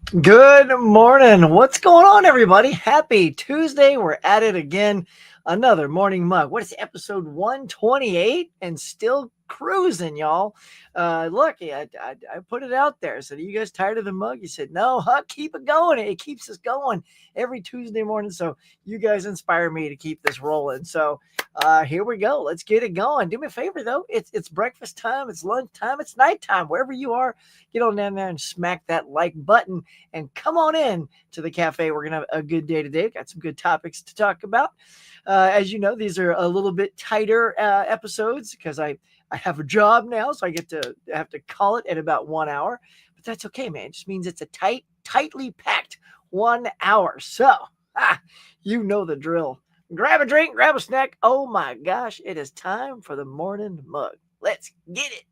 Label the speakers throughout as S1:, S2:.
S1: Good morning. What's going on, everybody? Happy Tuesday. We're at it again. Another morning mug. What is it, episode 128 and still cruising, y'all? Look, I put it out there. So, are you guys tired of the mug? You said, no, Huck, keep it going. It keeps us going every Tuesday morning. So, you guys inspire me to keep this rolling. So, here we go. Let's get it going. Do me a favor, though. It's breakfast time, it's lunch time, it's nighttime. Wherever you are, get on down there and smack that like button and come on in to the cafe. We're going to have a good day today. We've got some good topics to talk about. As you know, these are a little bit tighter episodes because I have a job now, so I get to have to call it at about 1 hour. But that's okay, man. It just means it's a tightly packed 1 hour. So, you know the drill. Grab a drink, grab a snack. Oh my gosh, it is time for the morning mug. Let's get it.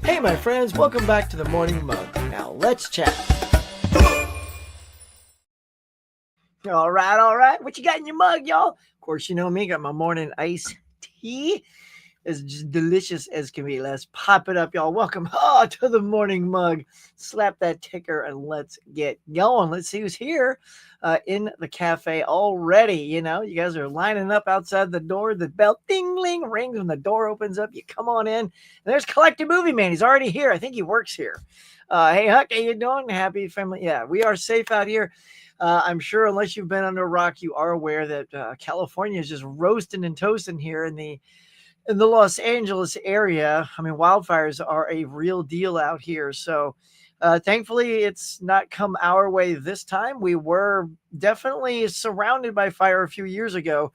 S1: Hey, my friends, welcome back to the Morning Mug. Now, let's chat. All right. What you got in your mug, y'all? Of course, you know me, got my morning iced tea. It's just delicious as can be. Let's pop it up, y'all. Welcome to the morning mug. Slap that ticker and let's get going. Let's see who's here in the cafe already. You know, you guys are lining up outside the door. The bell ding-ling rings when the door opens up. You come on in. And there's Collective Movie Man. He's already here. I think he works here. Hey, Huck, how you doing? Happy family. Yeah, we are safe out here. I'm sure unless you've been under a rock, you are aware that California is just roasting and toasting here in the Los Angeles area. I mean, wildfires are a real deal out here. So thankfully, it's not come our way this time. We were definitely surrounded by fire a few years ago,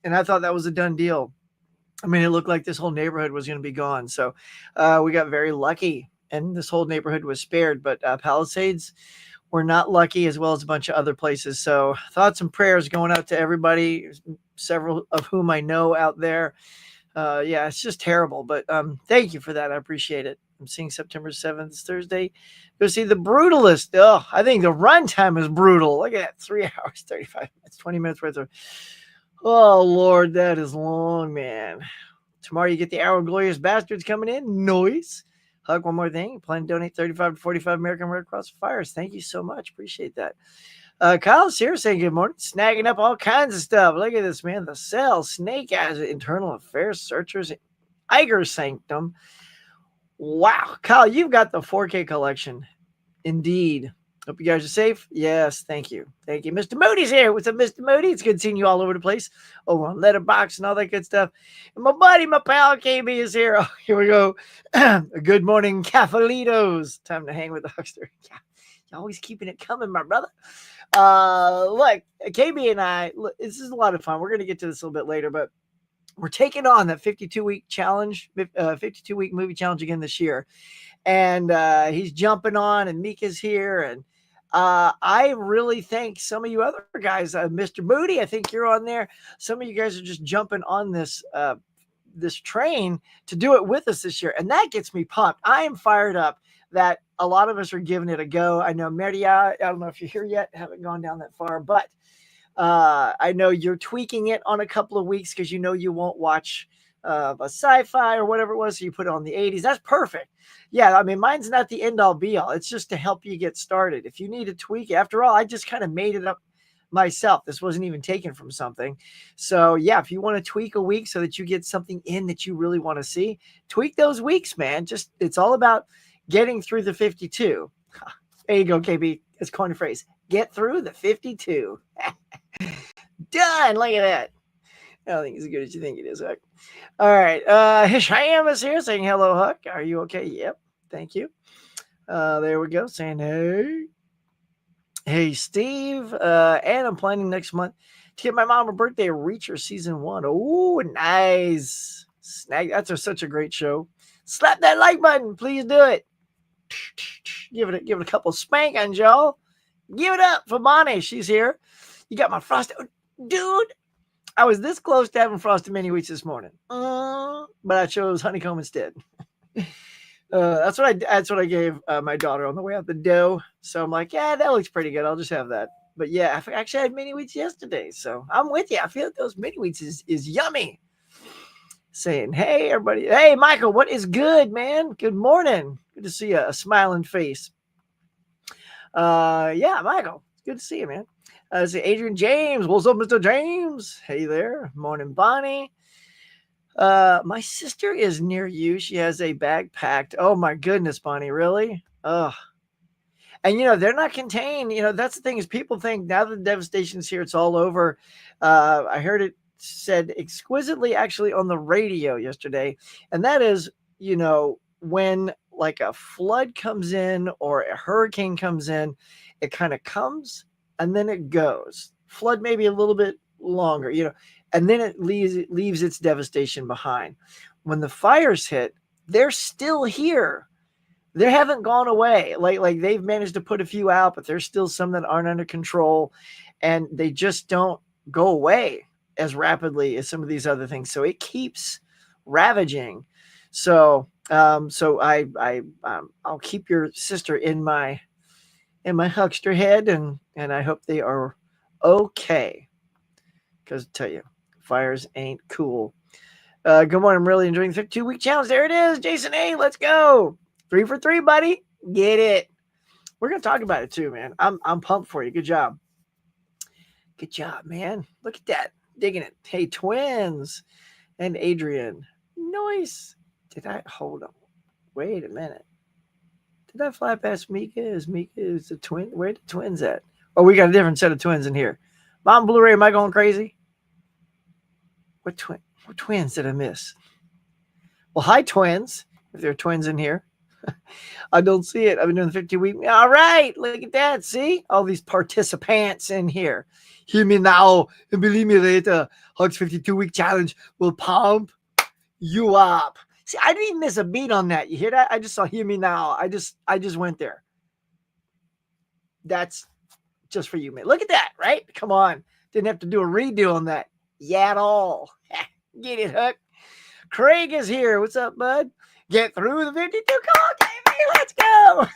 S1: and I thought that was a done deal. I mean, it looked like this whole neighborhood was going to be gone. So we got very lucky, and this whole neighborhood was spared. But Palisades were not lucky, as well as a bunch of other places. So thoughts and prayers going out to everybody, several of whom I know out there. Yeah, it's just terrible. But thank you for that. I appreciate it. I'm seeing September 7th, Thursday. Go see The Brutalist. Oh, I think the runtime is brutal. Look at that. 3 hours, 35 minutes, 20 minutes worth of. Oh, Lord, that is long, man. Tomorrow you get the Hour of Glorious Bastards coming in. Noise. Hug, one more thing. Plan to donate 35 to 45 American Red Cross Fires. Thank you so much. Appreciate that. Kyle's here saying good morning, snagging up all kinds of stuff. Look at this, man. The Cell, Snake Eyes, Internal Affairs Searchers, Iger Sanctum. Wow. Kyle, you've got the 4K collection. Indeed. Hope you guys are safe. Yes, thank you. Thank you. Mr. Moody's here. What's up, Mr. Moody? It's good seeing you all over the place. Over on Letterboxd and all that good stuff. And my buddy, my pal, KB is here. Oh, here we go. Good morning, Cafalitos. Time to hang with the huckster. Yeah, you're always keeping it coming, my brother. Look, KB and I, this is a lot of fun. We're going to get to this a little bit later, but we're taking on that 52-week challenge, 52-week movie challenge again this year. And he's jumping on, and Mika's here. And I really thank some of you other guys. Mr. Moody, I think you're on there. Some of you guys are just jumping on this this train to do it with us this year. And that gets me pumped. I am fired up that a lot of us are giving it a go. I know Meria, I don't know if you're here yet, haven't gone down that far, but I know you're tweaking it on a couple of weeks because you know you won't watch a sci-fi or whatever it was, so you put it on the 80s. That's perfect. Yeah, I mean, mine's not the end all be all. It's just to help you get started. If you need to tweak, after all, I just kind of made it up myself. This wasn't even taken from something. So yeah, if you want to tweak a week so that you get something in that you really want to see, tweak those weeks, man. Just, it's all about getting through the 52. There you go, KB. It's a coin phrase. Get through the 52. Done. Look at that. I don't think it's as good as you think it is, Huck. All right. Hisham is here saying hello, Huck. Are you okay? Yep. Thank you. There we go. Saying hey. Hey, Steve. And I'm planning next month to get my mom a birthday, Reacher season 1. Oh, nice. Snag. That's such a great show. Slap that like button. Please do it. Give it a couple spankings, y'all. Give it up for Bonnie. She's here. You got my frosted. Dude, I was this close to having frosted mini wheats this morning, but I chose honeycomb instead. That's what I gave my daughter on the way out the dough. So I'm like, yeah, that looks pretty good. I'll just have that. But yeah, I actually had mini wheats yesterday, so I'm with you. I feel like those mini wheats is yummy. Saying, hey everybody, hey Michael, what is good, man? Good morning. Good to see a smiling face. Yeah, Michael, it's good to see you, man. See Adrian James. What's up, Mr. James? Hey there. Morning, Bonnie. My sister is near you. She has a bag packed. Oh my goodness, Bonnie, really? Ugh. And they're not contained. That's the thing is people think now that the devastation's here, it's all over. I heard it said exquisitely actually on the radio yesterday, and that is, when like a flood comes in or a hurricane comes in, it kind of comes and then it goes. Flood maybe a little bit longer, and then it leaves its devastation behind. When the fires hit, they're still here. They haven't gone away. Like they've managed to put a few out, but there's still some that aren't under control, and they just don't go away as rapidly as some of these other things. So it keeps ravaging. So I'll keep your sister in my huckster head, and I hope they are okay. Because I tell you, fires ain't cool. Good morning. I'm really enjoying the 52-week challenge. There it is, Jason A. Let's go. 3 for 3, buddy. Get it. We're gonna talk about it too, man. I'm pumped for you. Good job. Good job, man. Look at that. Digging it. Hey, twins. And Adrian. Nice. Hold on? Wait a minute. Did I fly past Mika? Is the twin? Where the twins at? Oh, we got a different set of twins in here. Mom Blu-ray, am I going crazy? What twins did I miss? Well, hi, twins. If there are twins in here. I don't see it. I've been doing the 50-week. All right. Look at that. See? All these participants in here. Hear me now and believe me later. Hugs 52-week challenge will pump you up. See, I didn't even miss a beat on that. You hear that? I just saw hear me now. I just went there. That's just for you, man. Look at that, right? Come on. Didn't have to do a redo on that. Yeah, at all. Get it, Hook. Craig is here. What's up, bud? Get through the 52. Come on, baby. Let's go.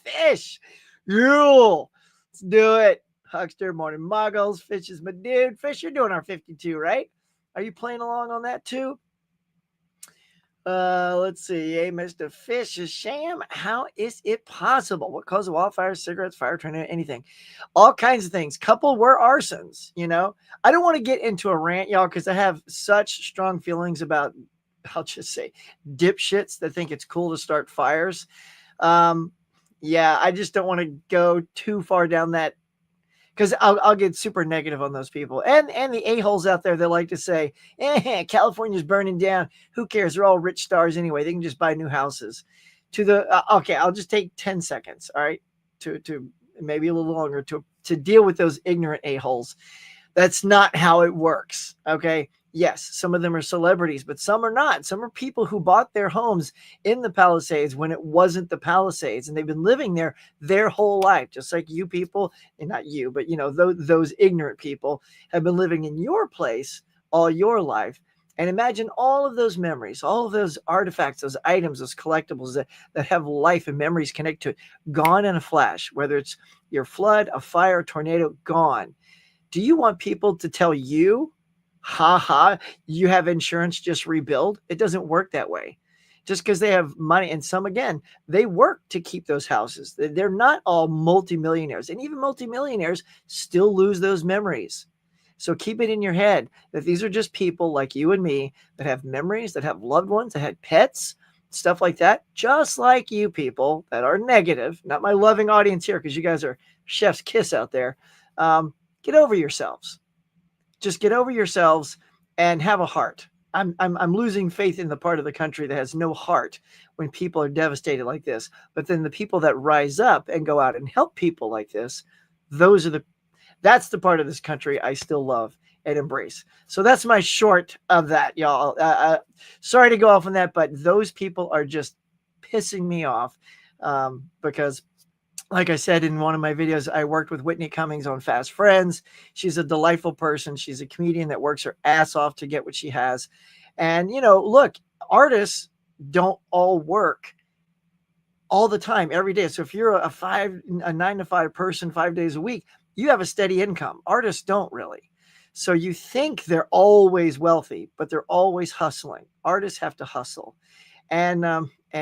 S1: Fish. You. Let's do it. Huckster, morning muggles. Fish is my dude. Fish, you're doing our 52, right? Are you playing along on that too? Let's see. Hey, Mr. Fish is sham. How is it possible? What caused the wildfire, cigarettes, fire, tornado, anything? All kinds of things. Couple were arsons, I don't want to get into a rant, y'all, because I have such strong feelings about, I'll just say, dipshits that think it's cool to start fires. Yeah, I just don't want to go too far down that, because I'll get super negative on those people and the a-holes out there that like to say, California's burning down. Who cares? They're all rich stars anyway. They can just buy new houses. Okay, I'll just take 10 seconds, all right, to maybe a little longer to deal with those ignorant a-holes. That's not how it works, okay? Yes, some of them are celebrities, but some are not. Some are people who bought their homes in the Palisades when it wasn't the Palisades, and they've been living there their whole life, just like you people, and not you, but those ignorant people have been living in your place all your life. And imagine all of those memories, all of those artifacts, those items, those collectibles that have life and memories connected to it, gone in a flash, whether it's your flood, a fire, a tornado, gone. Do you want people to tell you, you have insurance, just rebuild? It doesn't work that way. Just because they have money, and some, again, they work to keep those houses. They're not all multimillionaires, and even multimillionaires still lose those memories. So keep it in your head that these are just people like you and me that have memories, that have loved ones, that had pets, stuff like that, just like you people that are negative. Not my loving audience here, because you guys are chef's kiss out there. Get over yourselves. Just get over yourselves and have a heart. I'm losing faith in the part of the country that has no heart when people are devastated like this. But then the people that rise up and go out and help people like this, that's the part of this country I still love and embrace. So that's my short of that, y'all. Sorry to go off on that, but those people are just pissing me off because like I said in one of my videos, I worked with Whitney Cummings on Fast Friends. She's a delightful person. She's a comedian that works her ass off to get what she has. And, look, artists don't all work all the time, every day. So if you're a 9 to 5 person, 5 days a week, you have a steady income. Artists don't really. So you think they're always wealthy, but they're always hustling. Artists have to hustle. And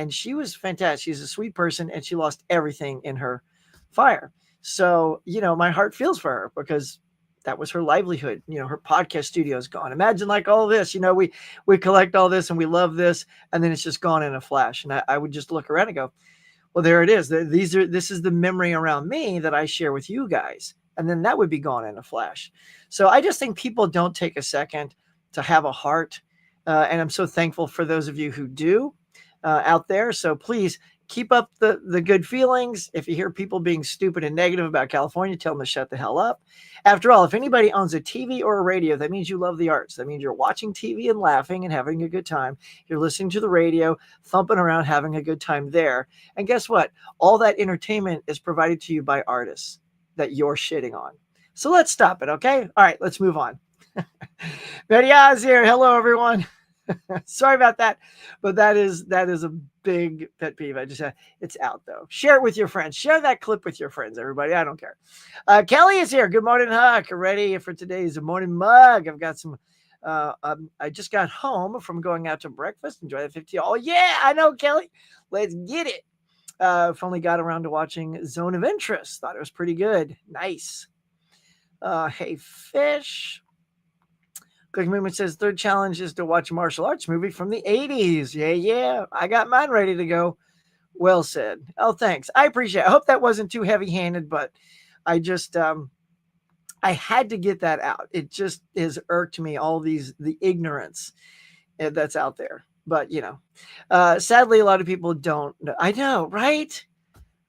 S1: she was fantastic. She's a sweet person, and she lost everything in her fire. So, my heart feels for her because that was her livelihood. Her podcast studio is gone. Imagine like all this, we collect all this and we love this, and then it's just gone in a flash. And I would just look around and go, well, there it is. This is the memory around me that I share with you guys. And then that would be gone in a flash. So I just think people don't take a second to have a heart. And I'm so thankful for those of you who do out there. So please keep up the good feelings. If you hear people being stupid and negative about California, tell them to shut the hell up. After all, if anybody owns a TV or a radio, that means you love the arts. That means you're watching TV and laughing and having a good time. You're listening to the radio, thumping around, having a good time there. And guess what? All that entertainment is provided to you by artists that you're shitting on. So let's stop it, okay? All right, let's move on. Maria's here. Hello, everyone. Sorry about that, but that is a big pet peeve. I just it's out though. Share it with your friends. Share that clip with your friends, everybody. I don't care. Kelly is here. Good morning, Huck. Ready for today's morning mug. I've got some. I just got home from going out to breakfast. Enjoy the 50. Oh yeah, I know, Kelly. Let's get it. Finally got around to watching Zone of Interest. Thought it was pretty good. Nice. Hey, Fish. Quick Movement says third challenge is to watch a martial arts movie from the 80s. Yeah. I got mine ready to go. Well said. Oh, thanks. I appreciate it. I hope that wasn't too heavy-handed, but I just I had to get that out. It just has irked me, all the ignorance that's out there. But, sadly, a lot of people don't know. I know, right?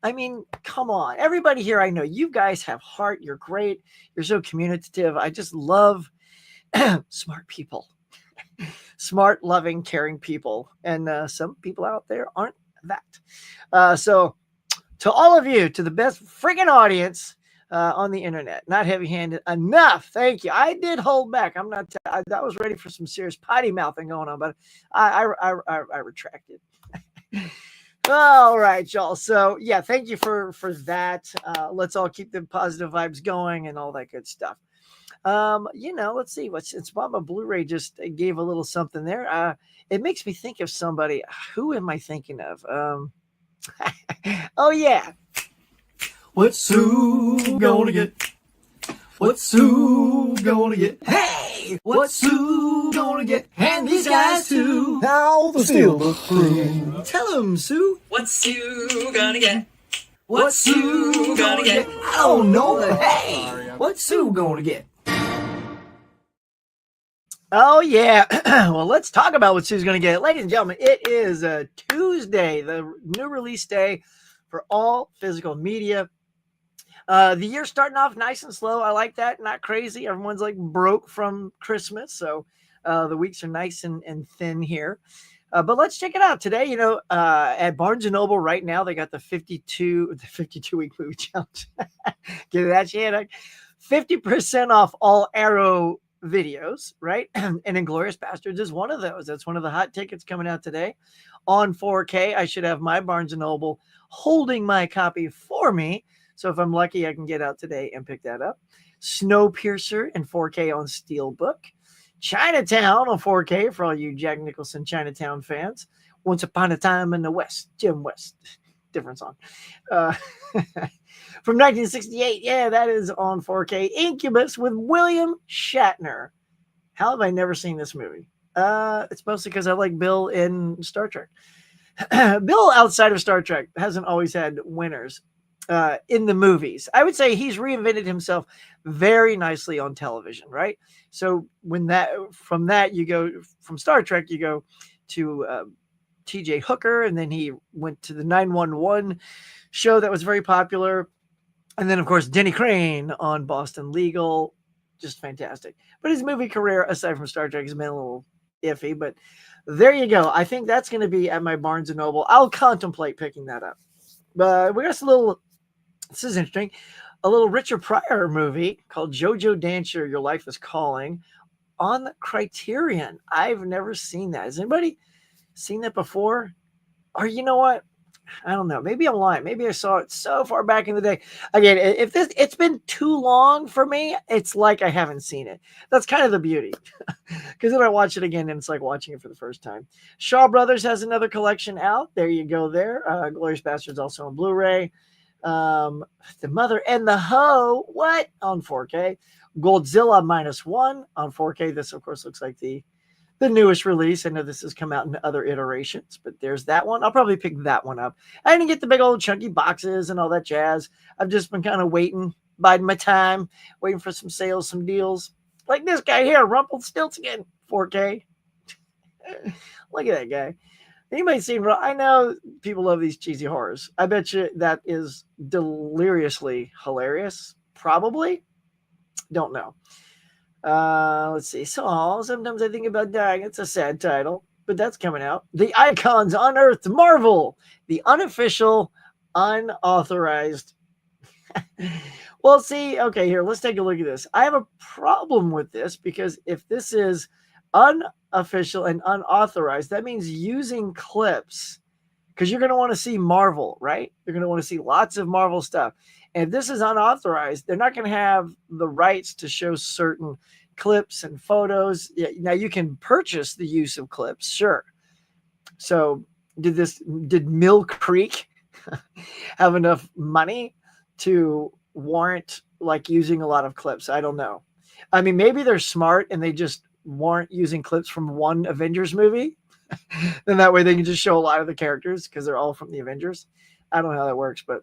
S1: I mean, come on. Everybody here, I know you guys have heart. You're great. You're so communicative. I just love smart people, smart, loving, caring people. And some people out there aren't that. So to all of you, to the best freaking audience on the internet, not heavy-handed enough. Thank you. I did hold back. I was ready for some serious potty mouthing going on, but I retracted. All right, y'all. So yeah, thank you for that. Let's all keep the positive vibes going and all that good stuff. Let's see it's Mama Blu-ray just gave a little something there. It makes me think of somebody. Who am I thinking of? Oh yeah.
S2: What's Sue gonna get? What's Sue gonna get? Hey! What's Sue gonna get? And these guys too.
S1: Now the
S2: Steal the crew.
S1: Tell him, Sue.
S2: What's Sue gonna get? What's Sue gonna get? I don't know. Hey! What's Sue gonna get?
S1: Oh, yeah. Well, let's talk about what Sue's going to get. Ladies and gentlemen, it is a Tuesday, the new release day for all physical media. The year's starting off nice and slow. I like that. Not crazy. Everyone's like broke from Christmas. So the weeks are nice and thin here. But let's check it out today. At Barnes & Noble right now, they got the 52-week movie challenge. Get that shit? 50% off all Arrow videos, right? And Inglourious Basterds is one of those. That's one of the hot tickets coming out today on 4K. I should have my Barnes & Noble holding my copy for me. So if I'm lucky, I can get out today and pick that up. Snowpiercer in 4K on Steelbook. Chinatown on 4K for all you Jack Nicholson Chinatown fans. Once Upon a Time in the West. Jim West. Different song. From 1968. Yeah, that is on 4K. Incubus with William Shatner. How have I never seen this movie? It's mostly because I like Bill in Star Trek. Bill, outside of Star Trek, hasn't always had winners in the movies. I would say he's reinvented himself very nicely on television, right? So from Star Trek, you go to T.J. Hooker, and then he went to the 911 show that was very popular. And then, of course, Denny Crane on Boston Legal. Just fantastic. But his movie career, aside from Star Trek, has been a little iffy. But there you go. I think that's going to be at my Barnes & Noble. I'll contemplate picking that up. But we got some little This is interesting. A little Richard Pryor movie called JoJo Dancer, Your Life is Calling on Criterion. I've never seen that. Has anybody seen that before? Or you know what? I don't know. Maybe I'm lying. Maybe I saw it so far back in the day. Again, if it's been too long for me, it's like I haven't seen it. That's kind of the beauty. Because then I watch it again and it's like watching it for the first time. Shaw Brothers has another collection out. There you go there. Glorious Bastards also on Blu-ray. The Mother and the Hoe, what? On 4K. Godzilla -1 on 4K. This, of course, looks like the newest release. I know this has come out in other iterations, but there's that one. I'll probably pick that one up. I didn't get the big old chunky boxes and all that jazz. I've just been kind of waiting, biding my time, waiting for some sales, some deals. Like this guy here, Rumpelstiltskin, 4K. Look at that guy. Anybody seen? I know people love these cheesy horrors. I bet you that is deliriously hilarious. Probably. Don't know. Let's see. So sometimes I think about dying. It's a sad title, but that's coming out. The Icons Unearthed Marvel, the unofficial, unauthorized. Well, see, okay, here, let's take a look at this. I have a problem with this because if this is unofficial and unauthorized, that means using clips, because you're going to want to see Marvel, right? You're going to want to see lots of Marvel stuff. And if this is unauthorized, they're not going to have the rights to show certain clips and photos. Yeah, now you can purchase the use of clips, sure. So did Mill Creek have enough money to warrant like using a lot of clips? I don't know. I mean, maybe they're smart and they just warrant using clips from one Avengers movie. Then that way they can just show a lot of the characters because they're all from the Avengers. I don't know how that works, but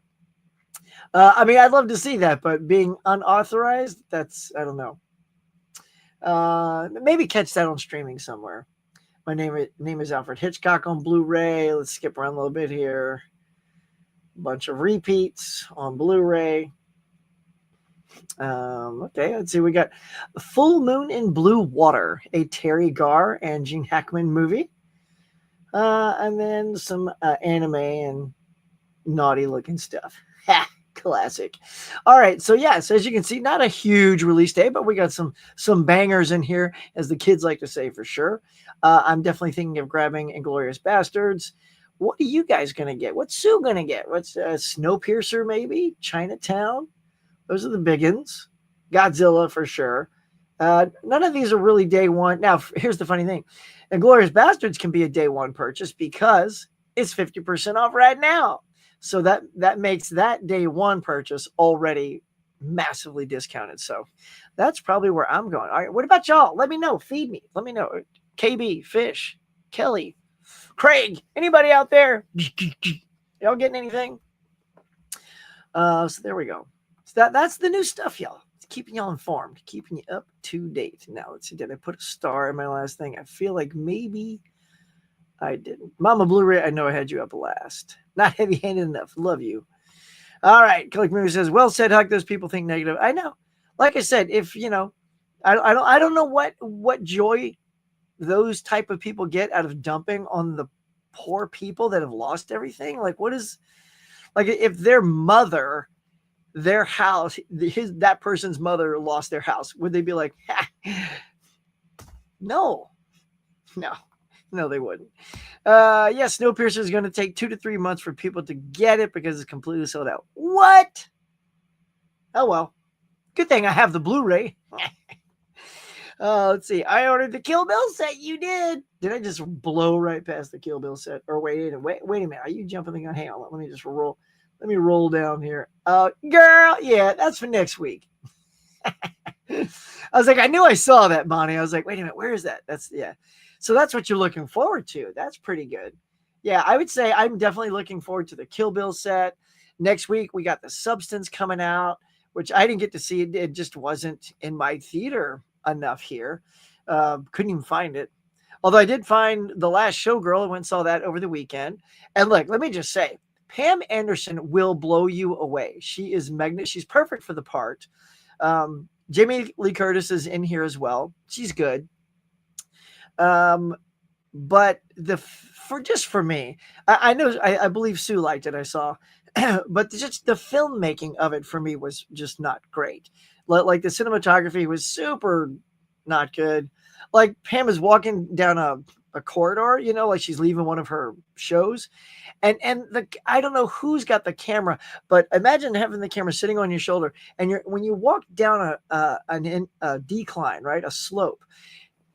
S1: I mean, I'd love to see that, but being unauthorized, that's, I don't know. Maybe catch that on streaming somewhere. My name is Alfred Hitchcock on Blu-ray. Let's skip around a little bit here. Bunch of repeats on Blu-ray. Okay, let's see. We got Full Moon in Blue Water, a Terry Garr and Gene Hackman movie. And then some anime and naughty looking stuff. Ha! Classic. All right, so yes, as you can see, not a huge release date, but we got some bangers in here, as the kids like to say, for sure. I'm definitely thinking of grabbing Inglourious Bastards. What are you guys gonna get? What's Sue gonna get? What's Snowpiercer? Maybe Chinatown. Those are the big ones. Godzilla for sure. None of these are really day one. Now, here's the funny thing: Inglourious Bastards can be a day one purchase because it's 50% off right now. So that makes that day one purchase already massively discounted. So that's probably where I'm going. All right, what about y'all? Let me know. Feed me. Let me know. KB, Fish, Kelly, Craig, anybody out there? Y'all getting anything? So there we go. So that's the new stuff, y'all. It's keeping y'all informed, keeping you up to date. Now, let's see. Did I put a star in my last thing? I feel like maybe I didn't. Mama Blu-ray, I know I had you up last. Not heavy-handed enough. Love you. All right. Click Movie says, well said, Huck. Those people think negative. I know. Like I said, if, you know, I don't know what joy those type of people get out of dumping on the poor people that have lost everything. Like, what is, like, if their mother, their house, that person's mother lost their house, would they be like, no, they wouldn't. Yes, Snowpiercer is going to take 2 to 3 months for people to get it because it's completely sold out. What? Oh, well. Good thing I have the Blu-ray. Let's see. I ordered the Kill Bill set. You did. Did I just blow right past the Kill Bill set? Or wait a minute. Are you jumping the gun? Hang on. Let me just roll. Let me roll down here. Girl, yeah, that's for next week. I was like, I knew I saw that, Bonnie. I was like, wait a minute, where is that? Yeah. So that's what you're looking forward to. That's pretty good. Yeah, I would say I'm definitely looking forward to the Kill Bill set. Next week, we got The Substance coming out, which I didn't get to see. It just wasn't in my theater enough here. Couldn't even find it. Although I did find The Last Showgirl. I went and saw that over the weekend. And look, let me just say, Pam Anderson will blow you away. She is magnet. She's perfect for the part. Jamie Lee Curtis is in here as well. She's good. But the for me. I know I believe Sue liked it. I saw, but just the filmmaking of it for me was just not great. Like the cinematography was super not good. Like Pam is walking down a corridor, like she's leaving one of her shows, and the I don't know who's got the camera, but imagine having the camera sitting on your shoulder, and when you walk down a decline, right, a slope,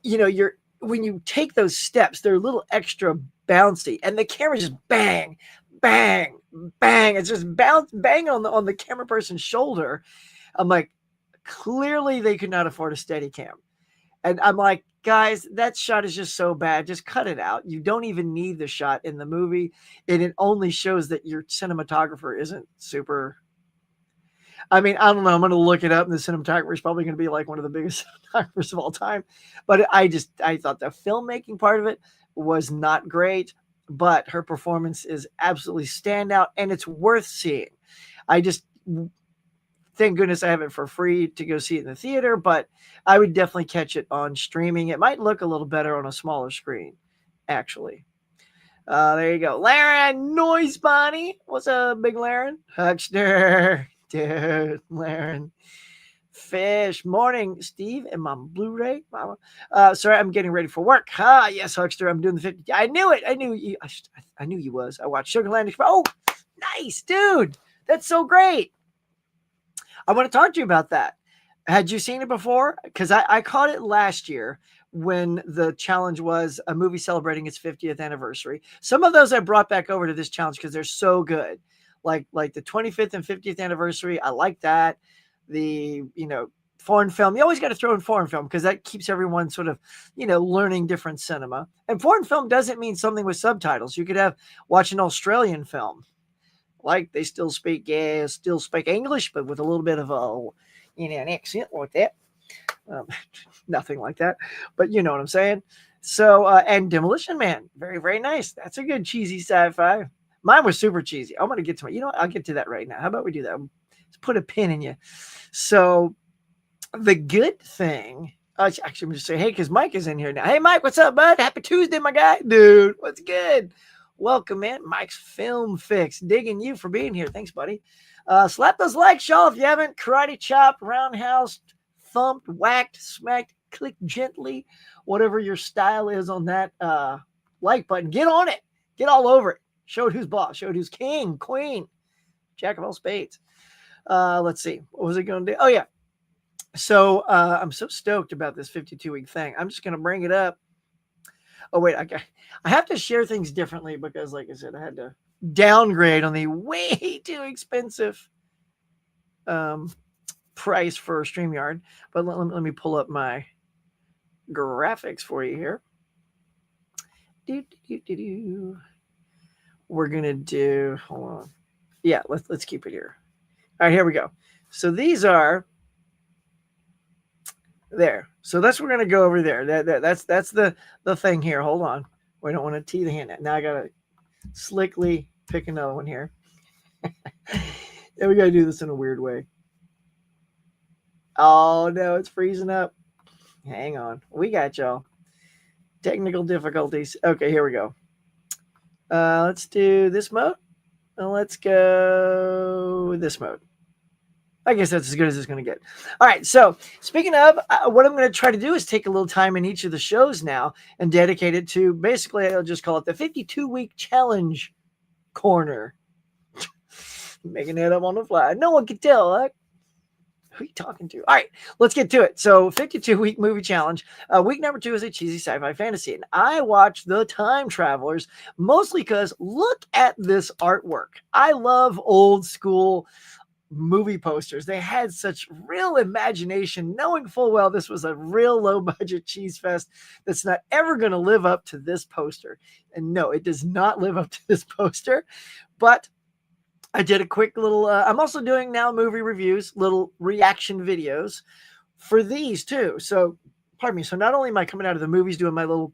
S1: you're when you take those steps, they're a little extra bouncy, and the camera just bang, bang, bang. It's just bang on the camera person's shoulder. I'm like, clearly they could not afford a steady cam. And I'm like, guys, that shot is just so bad. Just cut it out. You don't even need the shot in the movie. And it only shows that your cinematographer isn't super. I mean, I don't know. I'm going to look it up. And the cinematographer is probably going to be like one of the biggest cinematographers of all time. But I thought the filmmaking part of it was not great. But her performance is absolutely standout. And it's worth seeing. I just, thank goodness I have it for free to go see it in the theater, but I would definitely catch it on streaming. It might look a little better on a smaller screen, actually. There you go. Laren, Noise Bonnie. What's up, big Laren? Huckster. Dude, Laren. Fish. Morning, Steve, and Mom Blu-ray. Mama. Sorry, I'm getting ready for work. Yes, Huckster, I'm doing the 50. I knew it. I knew you. I knew you was. I watched Sugarland Express. Oh, nice, dude. That's so great. I want to talk to you about that. Had you seen it before? Because I caught it last year when the challenge was a movie celebrating its 50th anniversary. Some of those I brought back over to this challenge because they're so good. Like the 25th and 50th anniversary, I like that. The, foreign film, you always got to throw in foreign film because that keeps everyone sort of, learning different cinema. And foreign film doesn't mean something with subtitles. You could watch an Australian film. Like they still speak English, but with a little bit of an accent like that. Nothing like that, but you know what I'm saying. So, and Demolition Man, very, very nice. That's a good cheesy sci-fi. Mine was super cheesy. I'm going to get to I'll get to that right now. How about we do that? Let's put a pin in you. So the good thing, actually, I'm just saying, hey, because Mike is in here now. Hey, Mike, what's up, bud? Happy Tuesday, my guy. Dude, what's good? Welcome in, Mike's Film Fix. Digging you for being here. Thanks, buddy. Slap those likes, y'all. If you haven't, karate chop, roundhouse, thumped, whacked, smacked, click gently, whatever your style is on that like button. Get on it. Get all over it. Showed who's boss. Showed who's king, queen, jack of all spades. Let's see. What was it going to do? Oh, yeah. So I'm so stoked about this 52-week thing. I'm just going to bring it up. Oh, wait, I have to share things differently because, like I said, I had to downgrade on the way too expensive price for StreamYard. But let me pull up my graphics for you here. We're going to do, hold on. Yeah, let's keep it here. All right, here we go. So these are there. So that's we're gonna go over there. That's the thing here. Hold on. We don't want to tee the hand out. Now I gotta slickly pick another one here. Yeah, we gotta do this in a weird way. Oh no, it's freezing up. Hang on. We got y'all. Technical difficulties. Okay, here we go. Let's do this mode. And let's go with this mode. I guess that's as good as it's going to get. All right. So speaking of, what I'm going to try to do is take a little time in each of the shows now and dedicate it to basically, I'll just call it the 52-week challenge corner. Making it up on the fly. No one can tell. Huh? Who are you talking to? All right, let's get to it. So 52-week movie challenge. Week number 2 is a cheesy sci-fi fantasy. And I watched The Time Travelers mostly because look at this artwork. I love old school movie posters. They had such real imagination, knowing full well this was a real low budget cheese fest that's not ever going to live up to this poster. And no, it does not live up to this poster. But I did a quick little, I'm also doing now movie reviews, little reaction videos for these too. So, pardon me. So not only am I coming out of the movies doing my little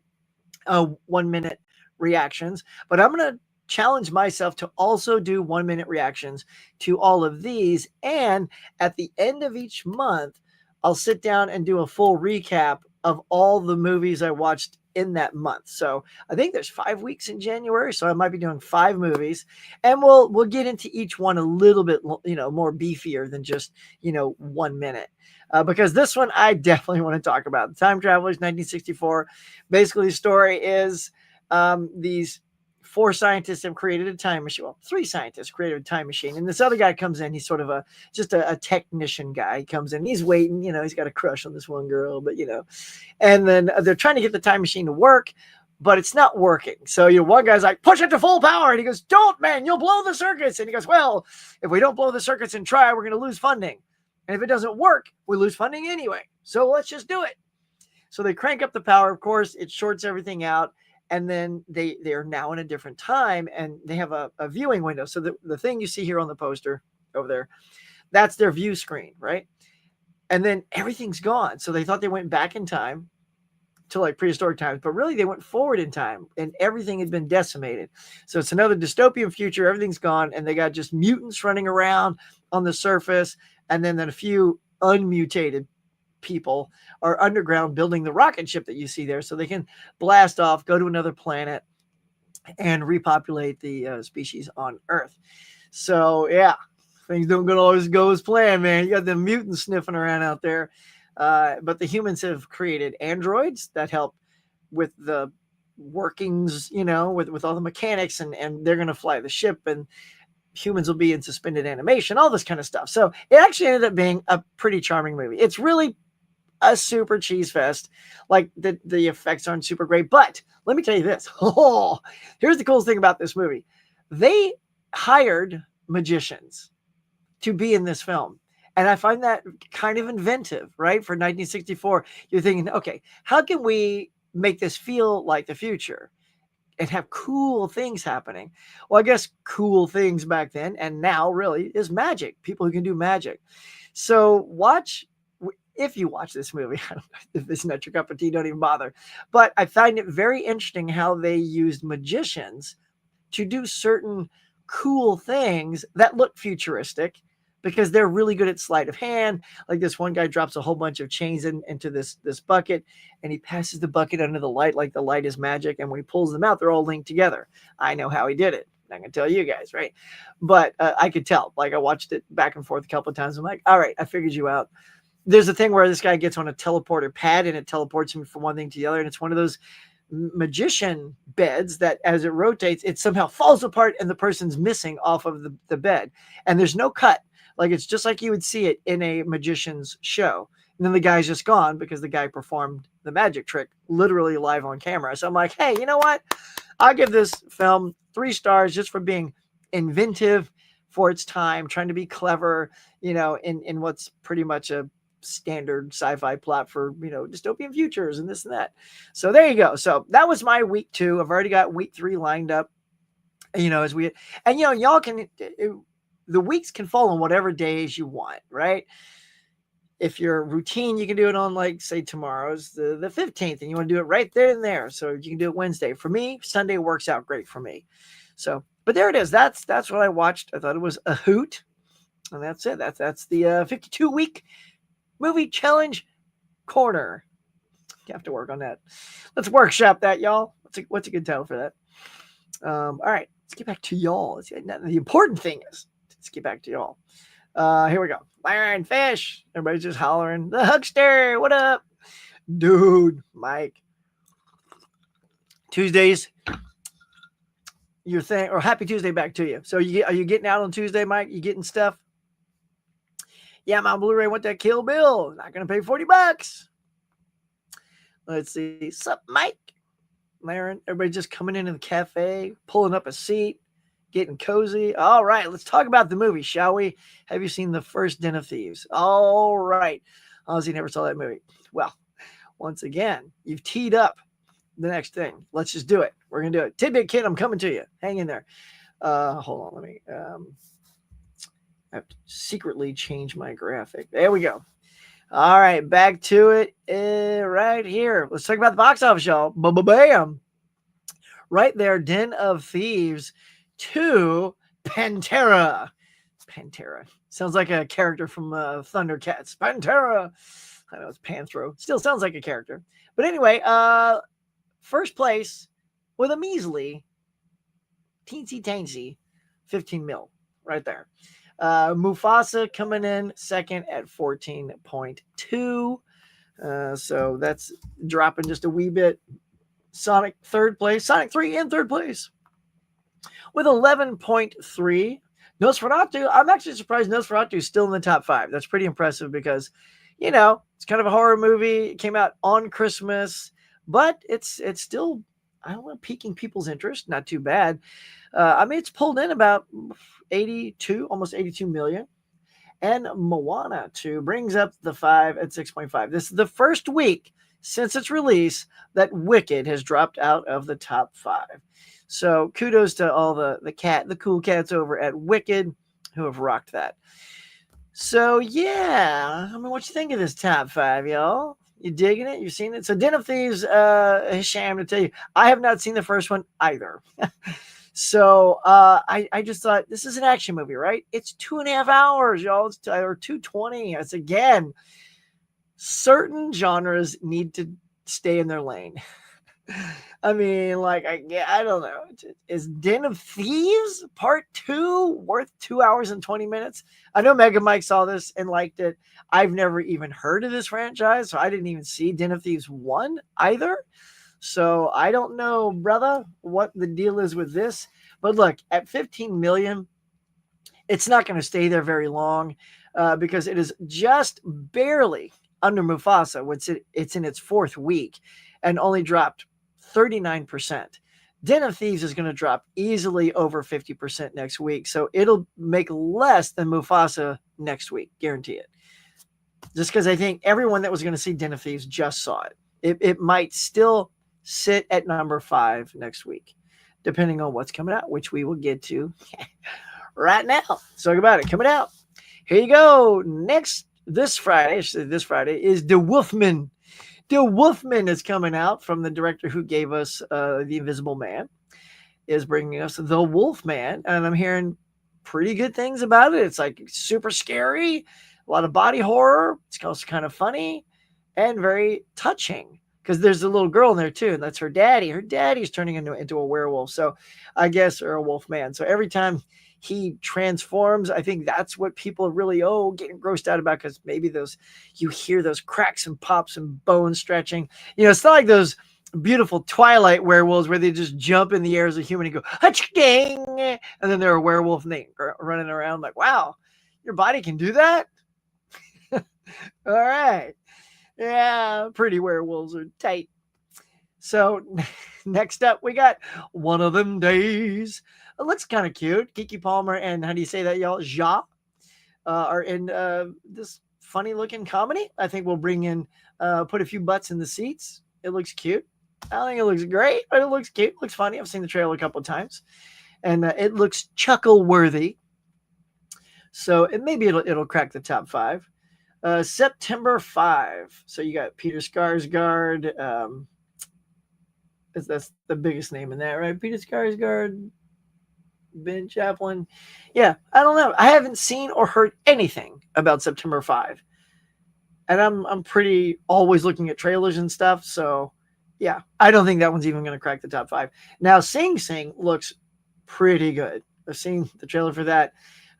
S1: 1-minute reactions, but I'm going to challenge myself to also do 1-minute reactions to all of these. And at the end of each month, I'll sit down and do a full recap of all the movies I watched in that month. So I think there's 5 weeks in January, so I might be doing 5 movies, and we'll get into each one a little bit, more beefier than just 1 minute. Because this one I definitely want to talk about. The Time Travelers, 1964. Basically, the story is these 4 scientists have created a time machine. Well, 3 scientists created a time machine, and this other guy comes in. He's sort of just a technician guy. He comes in. He's waiting. He's got a crush on this one girl, but and then they're trying to get the time machine to work, but it's not working. So one guy's like, push it to full power, and he goes, don't, man, you'll blow the circuits. And he goes, well, if we don't blow the circuits and try, we're going to lose funding. And if it doesn't work, we lose funding anyway. So let's just do it. So they crank up the power. Of course, it shorts everything out. And then they are now in a different time, and they have a viewing window. So the thing you see here on the poster over there, that's their view screen, right? And then everything's gone. So they thought they went back in time to like prehistoric times, but really they went forward in time, and everything had been decimated. So it's another dystopian future. Everything's gone, and they got just mutants running around on the surface, and then a few unmutated people are underground building the rocket ship that you see there, so they can blast off, go to another planet, and repopulate the species on Earth. So yeah, things don't always go as planned, man. You got the mutants sniffing around out there, but the humans have created androids that help with the workings, with all the mechanics, and they're going to fly the ship, and humans will be in suspended animation, all this kind of stuff. So it actually ended up being a pretty charming movie. It's really a super cheese fest. Like the effects aren't super great, but let me tell you this. Here's the coolest thing about this movie. They hired magicians to be in this film. And I find that kind of inventive, right? For 1964, you're thinking, okay, how can we make this feel like the future and have cool things happening? Well, I guess cool things back then and now really is magic. People who can do magic. So if you watch this movie, I don't know if it's not your cup of tea, don't even bother. But I find it very interesting how they used magicians to do certain cool things that look futuristic, because they're really good at sleight of hand. Like this one guy drops a whole bunch of chains into this bucket, and he passes the bucket under the light like the light is magic. And when he pulls them out, they're all linked together. I know how he did it. I'm going to tell you guys, right? But I could tell. Like I watched it back and forth a couple of times. I'm like, all right, I figured you out. There's a thing where this guy gets on a teleporter pad, and it teleports him from one thing to the other. And it's one of those magician beds that as it rotates, it somehow falls apart and the person's missing off of the bed. And there's no cut. Like it's just like you would see it in a magician's show. And then the guy's just gone because the guy performed the magic trick literally live on camera. So I'm like, hey, you know what? I'll give this film 3 stars just for being inventive for its time, trying to be clever, in what's pretty much a standard sci-fi plot for, dystopian futures and this and that. So there you go. So that was my week 2. I've already got week 3 lined up, y'all can, the weeks can fall on whatever days you want, right? If you're routine, you can do it on, like, say tomorrow's the 15th, and you want to do it right there and there. So you can do it Wednesday. For me, Sunday works out great for me. So, but there it is. That's what I watched. I thought it was a hoot. And that's it. That's the 52-week movie challenge corner. You have to work on that. Let's workshop that, y'all. What's a good title for that? All right, let's get back to y'all. The important thing is, let's get back to y'all. Here we go. Iron Fish. Everybody's just hollering. The Huckster. What up? Dude, Mike. Tuesdays. Your thing, or happy Tuesday back to you. So are you getting out on Tuesday, Mike? You getting stuff? Yeah, my Blu-ray went that Kill Bill. Not going to pay $40. Let's see. Sup, Mike? Laren, everybody just coming into the cafe, pulling up a seat, getting cozy. All right, let's talk about the movie, shall we? Have you seen The First Den of Thieves? All right. Ozzy never saw that movie. Well, once again, you've teed up the next thing. Let's just do it. We're going to do it. Tidbit Kid, I'm coming to you. Hang in there. Hold on. Let me I have to secretly change my graphic. There we go. All right, back to it right here. Let's talk about the box office, y'all. Bam. Right there, Den of Thieves 2, Pantera. Pantera. Sounds like a character from Thundercats. Pantera. I know it's Panthro. Still sounds like a character. But anyway, first place with a measly, teensy 15 mil right there. Mufasa coming in second at 14.2. So that's dropping just a wee bit. Sonic third place. Sonic 3 in third place with 11.3. Nosferatu, I'm actually surprised Nosferatu is still in the top 5. That's pretty impressive because, it's kind of a horror movie. It came out on Christmas, but it's still, I don't know, piquing people's interest. Not too bad. It's pulled in about 82, almost 82 million. And Moana 2 brings up the 5 at 6.5. This is the first week since its release that Wicked has dropped out of the top 5. So kudos to all the cool cats over at Wicked who have rocked that. So yeah, what you think of this top 5, y'all? You digging it? You seen it? So Den of Thieves, Hisham, to tell you, I have not seen the first one either. So I just thought, this is an action movie, right? It's 2.5 hours, y'all. It's or 2:20. It's again, certain genres need to stay in their lane. I don't know. Is Den of Thieves Part 2 worth 2 hours and 20 minutes? I know Mega Mike saw this and liked it. I've never even heard of this franchise, so I didn't even see Den of Thieves 1 either. So I don't know, brother, what the deal is with this. But look, at 15 million, it's not going to stay there very long because it is just barely under Mufasa. It's in its 4th week and only dropped 39%. Den of Thieves is going to drop easily over 50% next week. So it'll make less than Mufasa next week. Guarantee it. Just because I think everyone that was going to see Den of Thieves just saw it. It might still sit at number 5 next week, depending on what's coming out, which we will get to right now. Let's talk about it. Coming out. Here you go. This Friday is The Wolfman. The Wolfman is coming out from the director who gave us The Invisible Man, is bringing us The Wolfman, and I'm hearing pretty good things about it. It's like super scary, a lot of body horror. It's also kind of funny and very touching because there's a little girl in there too, and that's her daddy. Her daddy's turning into a werewolf, so I guess, or a wolf man. So every time he transforms, I think that's what people are really getting grossed out about, because maybe you hear those cracks and pops and bone stretching. It's not like those beautiful Twilight werewolves where they just jump in the air as a human and go ha-ching, and then they're a werewolf and they running around like, wow, your body can do that. All right. Yeah, pretty werewolves are tight. So next up, we got One of Them Days. It looks kind of cute. Kiki Palmer and, how do you say that, y'all? Ja are in this funny looking comedy. I think we'll bring in, put a few butts in the seats. It looks cute. I don't think it looks great, but it looks cute. It looks funny. I've seen the trailer a couple of times, and it looks chuckle worthy. So maybe it'll crack the top 5. September 5. So you got Peter Skarsgård. That's the biggest name in that, right? Peter Skarsgård, Ben Chaplin. Yeah, I don't know. I haven't seen or heard anything about September 5. And I'm pretty always looking at trailers and stuff. So yeah, I don't think that one's even going to crack the top 5. Now, Sing Sing looks pretty good. I've seen the trailer for that.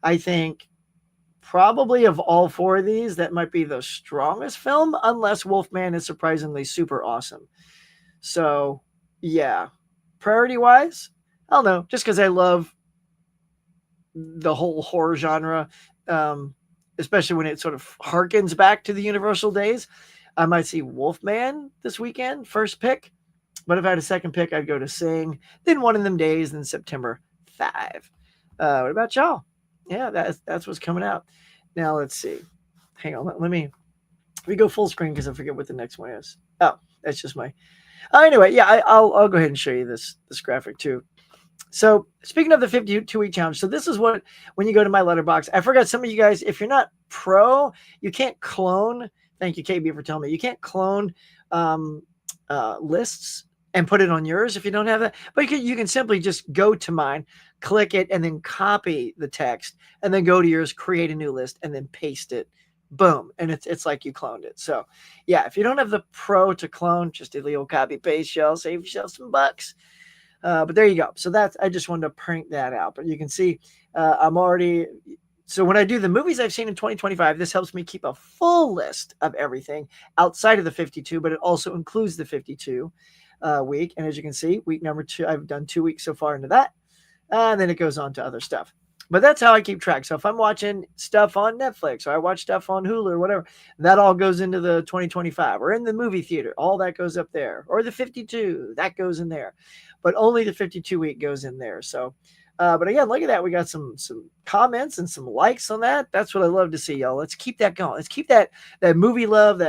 S1: I think probably of all 4 of these, that might be the strongest film, unless Wolfman is surprisingly super awesome. So yeah, priority wise, I don't know, just because I love the whole horror genre, especially when it sort of harkens back to the Universal days. I might see Wolfman this weekend, first pick, but if I had a second pick, I'd go to Sing, then One of Them Days, then September 5. What about y'all? Yeah, that's what's coming out. Now let's see. Hang on, let me go full screen because I forget what the next one is. Oh, that's just my. Anyway, yeah, I'll go ahead and show you this graphic too. So speaking of the 52-week challenge, so this is what, when you go to my letterbox, I forgot some of you guys, if you're not pro, you can't clone. Thank you, KB, for telling me. You can't clone lists and put it on yours if you don't have that. But you can simply just go to mine, click it, and then copy the text, and then go to yours, create a new list, and then paste it boom, and it's like you cloned it. So yeah, if you don't have the pro to clone, just illegal copy paste, y'all save yourself some bucks. But there you go. So I just wanted to print that out. But you can see I'm already. So when I do the movies I've seen in 2025, this helps me keep a full list of everything outside of the 52, but it also includes the 52 week. And as you can see, week number 2, I've done 2 weeks so far into that. And then it goes on to other stuff. But that's how I keep track. So if I'm watching stuff on Netflix or I watch stuff on Hulu or whatever, that all goes into the 2025, or in the movie theater. All that goes up there. Or the 52, that goes in there. But only the 52 week goes in there. So, but again, look at that. We got some comments and some likes on that. That's what I love to see, y'all. Let's keep that going. Let's keep that movie love.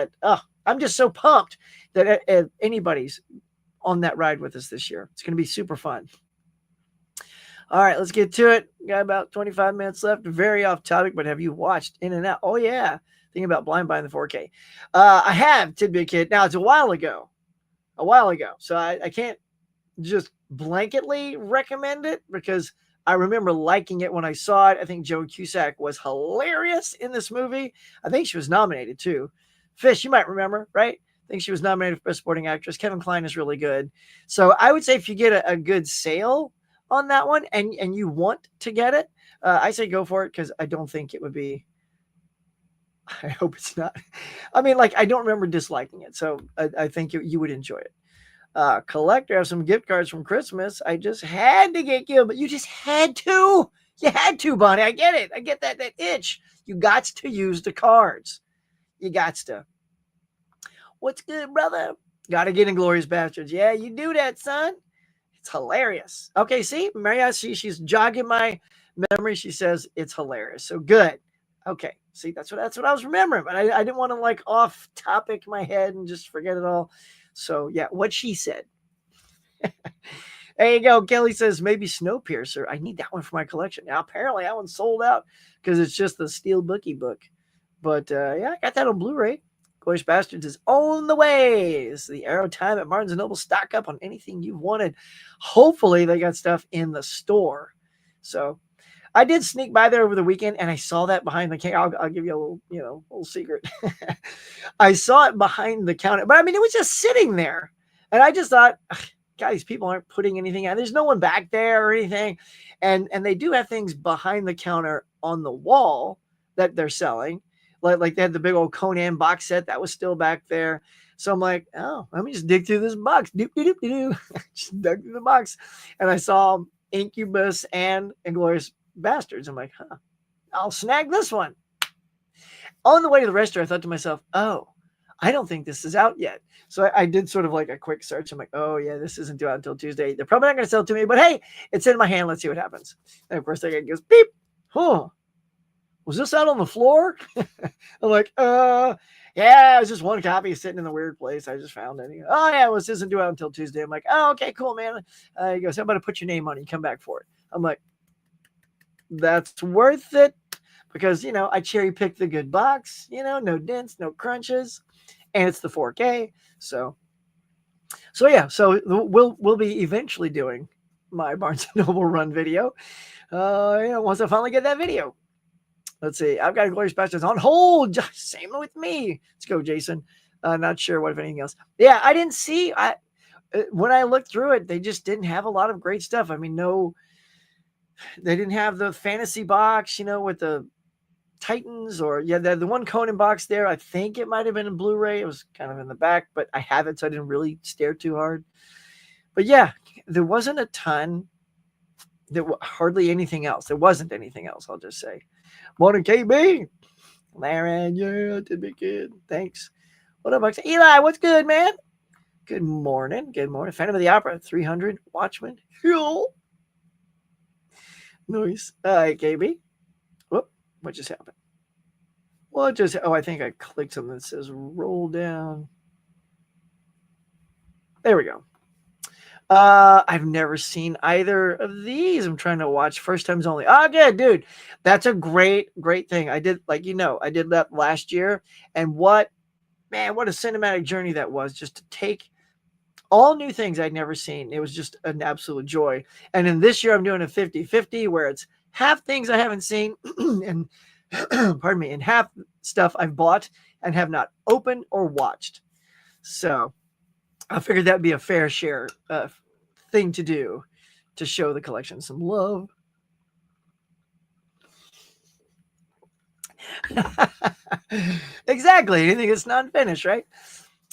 S1: I'm just so pumped that anybody's on that ride with us this year. It's going to be super fun. All right, let's get to it. Got about 25 minutes left. Very off topic, but have you watched In and Out? Oh, yeah. Thinking about Blind Buy in the 4K. I have Tidbit Kid. Now, it's a while ago. So I can't just blanketly recommend it because I remember liking it when I saw it. I think Joan Cusack was hilarious in this movie. I think she was nominated, too. Fish, you might remember, right? I think she was nominated for Best Supporting Actress. Kevin Kline is really good. So I would say if you get a good sale on that one and you want to get it, I say go for it because I don't think it would be. I hope it's not. I mean, like, I don't remember disliking it. So I think you would enjoy it. Collector, I have some gift cards from Christmas. I just had to get you, but you just had to. You had to, Bonnie. I get it. I get that itch. You got to use the cards. You got to. What's good, brother? Got to get Inglourious Bastards. Yeah, you do that, son. It's hilarious. Okay, see, Maria, she's jogging my memory. She says it's hilarious. So good. Okay, see, that's what I was remembering, but I didn't want to like off topic my head and just forget it all. So yeah, what she said. There you go. Kelly says maybe Snowpiercer. I need that one for my collection. Now apparently that one's sold out because it's just the Steel Bookie book. But yeah, I got that on Blu-ray. Inglourious Bastards is on the way. It's the Arrow time at Barnes & Noble. Stock up on anything you've wanted. Hopefully they got stuff in the store. So I did sneak by there over the weekend and I saw that behind the counter. I'll give you a little secret. I saw it behind the counter, but I mean, it was just sitting there. And I just thought, guys, people aren't putting anything out. There's no one back there or anything. And they do have things behind the counter on the wall that they're selling. Like they had the big old Conan box set that was still back there. So I'm like, oh, let me just dig through this box. Just dug through the box. And I saw Incubus and Inglourious Bastards. I'm like, I'll snag this one. On the way to the restaurant, I thought to myself, oh, I don't think this is out yet. So I did sort of like a quick search. I'm like, oh, yeah, this isn't due out until Tuesday. They're probably not going to sell it to me, but hey, it's in my hand. Let's see what happens. And of course, the guy goes, beep. Was this out on the floor? I'm like, yeah, it was just one copy sitting in a weird place. I just found it. Goes, oh, yeah, well, this isn't due out until Tuesday. I'm like, oh, okay, cool, man. He goes, I'm about to put your name on it. You come back for it. I'm like, that's worth it because, I cherry picked the good box, no dents, no crunches, and it's the 4K. So yeah, so we'll be eventually doing my Barnes & Noble run video. Once I finally get that video. Let's see. I've got Inglourious Bastards on hold. Same with me. Let's go, Jason. Not sure what, if anything else. Yeah, I didn't see. When I looked through it, they just didn't have a lot of great stuff. I mean, they didn't have the fantasy box, with the Titans the one Conan box there. I think it might have been in Blu-ray. It was kind of in the back, but I have it, so I didn't really stare too hard. But yeah, there wasn't a ton. Hardly anything else. There wasn't anything else, I'll just say. Morning, KB. Laren, yeah, Tidbit Kid. Thanks. What up, Bucks? Eli, what's good, man? Good morning. Good morning. Phantom of the Opera, 300. Watchmen. Nice. Hey, KB. Whoop. What just happened? I think I clicked something that says roll down. There we go. I've never seen either of these. I'm trying to watch first times only. Oh, good, dude. That's a great thing. I did, I did that last year. And what a cinematic journey that was, just to take all new things I'd never seen. It was just an absolute joy. And then this year I'm doing a 50-50 where it's half things I haven't seen and Pardon me. And half stuff I've bought and have not opened or watched. So I figured that'd be a fair share thing to do to show the collection some love. Exactly. Anything that's not finished, right?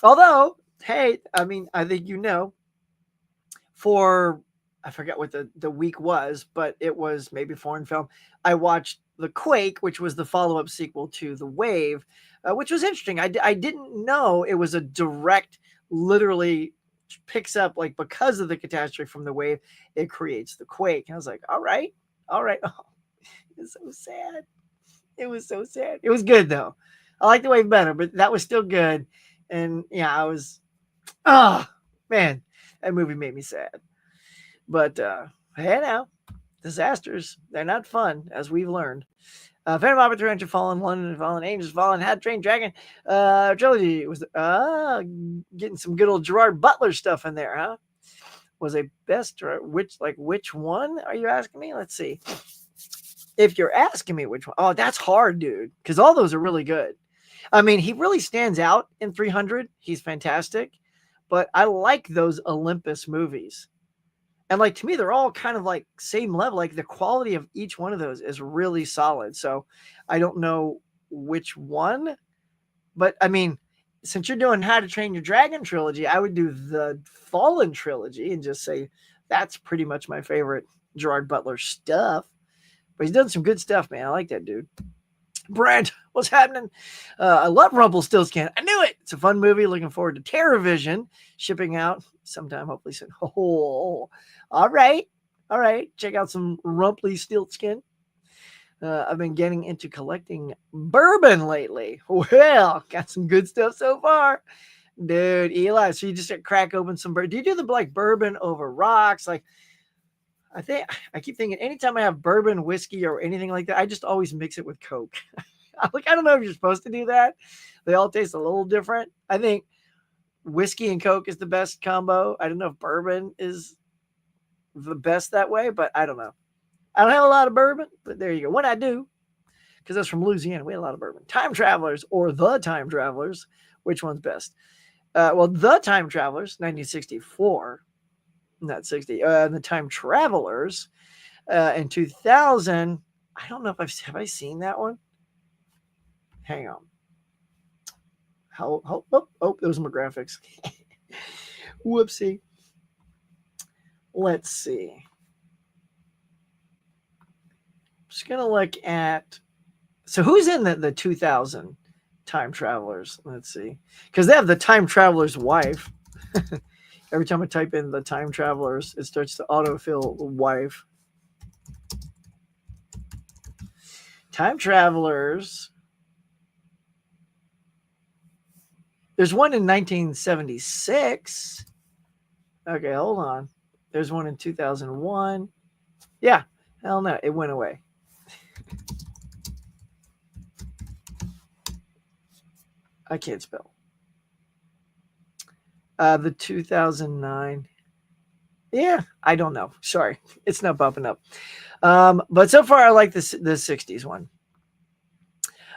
S1: Although, hey, I mean, I think for I forget what the week was, but it was maybe foreign film. I watched The Quake, which was the follow-up sequel to The Wave, which was interesting. I didn't know it was a direct, literally picks up, like, because of the catastrophe from The Wave, it creates The Quake. And I was like, all right. Oh, it's so sad. It was so sad. It was good though. I like The Wave better, but that was still good. And yeah, I was, man, that movie made me sad. But hey, now disasters, they're not fun, as we've learned. Phantom Opera, Adventure, Fallen, London, Fallen, Angels, Fallen, Hat Train, Dragon, trilogy was getting some good old Gerard Butler stuff in there, huh? Was a best, which one are you asking me? Let's see. If you're asking me which one, oh, that's hard, dude, because all those are really good. I mean, he really stands out in 300. He's fantastic, but I like those Olympus movies. And like, to me, they're all kind of like same level. Like, the quality of each one of those is really solid. So I don't know which one, but I mean, since you're doing How to Train Your Dragon trilogy, I would do the Fallen trilogy and just say that's pretty much my favorite Gerard Butler stuff. But he's done some good stuff, man. I like that dude. Brent, what's happening? I love Rumpelstiltskin. I knew it. It's a fun movie. Looking forward to TerraVision shipping out sometime, hopefully soon. Oh, all right. Check out some Rumpelstiltskin. I've been getting into collecting bourbon lately. Well, got some good stuff so far. Dude, Eli, so you just crack open some bourbon. Do you do the like bourbon over rocks? Like, I keep thinking anytime I have bourbon, whiskey, or anything like that, I just always mix it with Coke. Like, I don't know if you're supposed to do that. They all taste a little different. I think whiskey and Coke is the best combo. I don't know if bourbon is the best that way, but I don't know. I don't have a lot of bourbon, but there you go. When I do, because that's from Louisiana, we had a lot of bourbon. Time Travelers or The Time Travelers, which one's best? Well, The Time Travelers, 1964. Not 60. The Time Travelers in 2000. I don't know if have I seen that one. Hang on. Those are my graphics. Whoopsie. Let's see. Just gonna look at. So who's in the 2000 Time Travelers? Let's see, because they have the Time Traveler's wife. Every time I type in the Time Travelers, it starts to autofill wife. Time Travelers. There's one in 1976. Okay, hold on. There's one in 2001. Yeah, hell no, it went away. I can't spell. The 2009. Yeah, I don't know. Sorry, it's not popping up. But so far, I like the 60s one.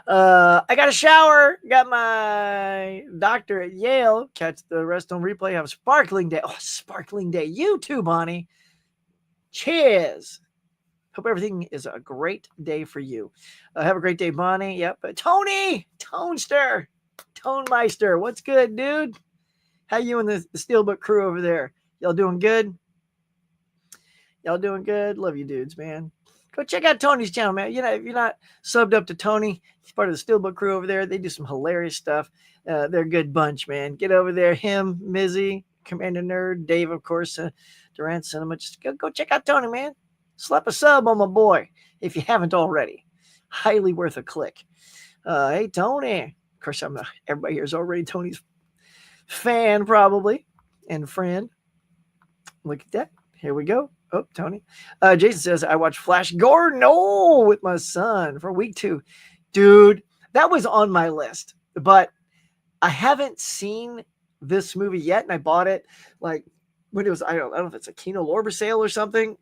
S1: I got a shower. Got my doctor at Yale. Catch the rest on replay. Have a sparkling day. Oh, sparkling day. You too, Bonnie. Cheers. Hope everything is a great day for you. Have a great day, Bonnie. Yep. Tony, Tonester, Tonemeister. What's good, dude? How you and the Steelbook crew over there? Y'all doing good? Y'all doing good? Love you dudes, man. Go check out Tony's channel, man. You know, if you're not subbed up to Tony, he's part of the Steelbook crew over there. They do some hilarious stuff. They're a good bunch, man. Get over there. Him, Mizzy, Commander Nerd, Dave, of course, Durant Cinema. Just go check out Tony, man. Slap a sub on my boy if you haven't already. Highly worth a click. Hey, Tony. Of course, I'm not. Everybody here is already Tony's fan, probably, and friend. Look at that. Here we go. Oh, Tony. Jason says, I watched Flash Gordon with my son for week 2. Dude, that was on my list, but I haven't seen this movie yet, and I bought it like when it was, I don't know if it's a Kino Lorber sale or something.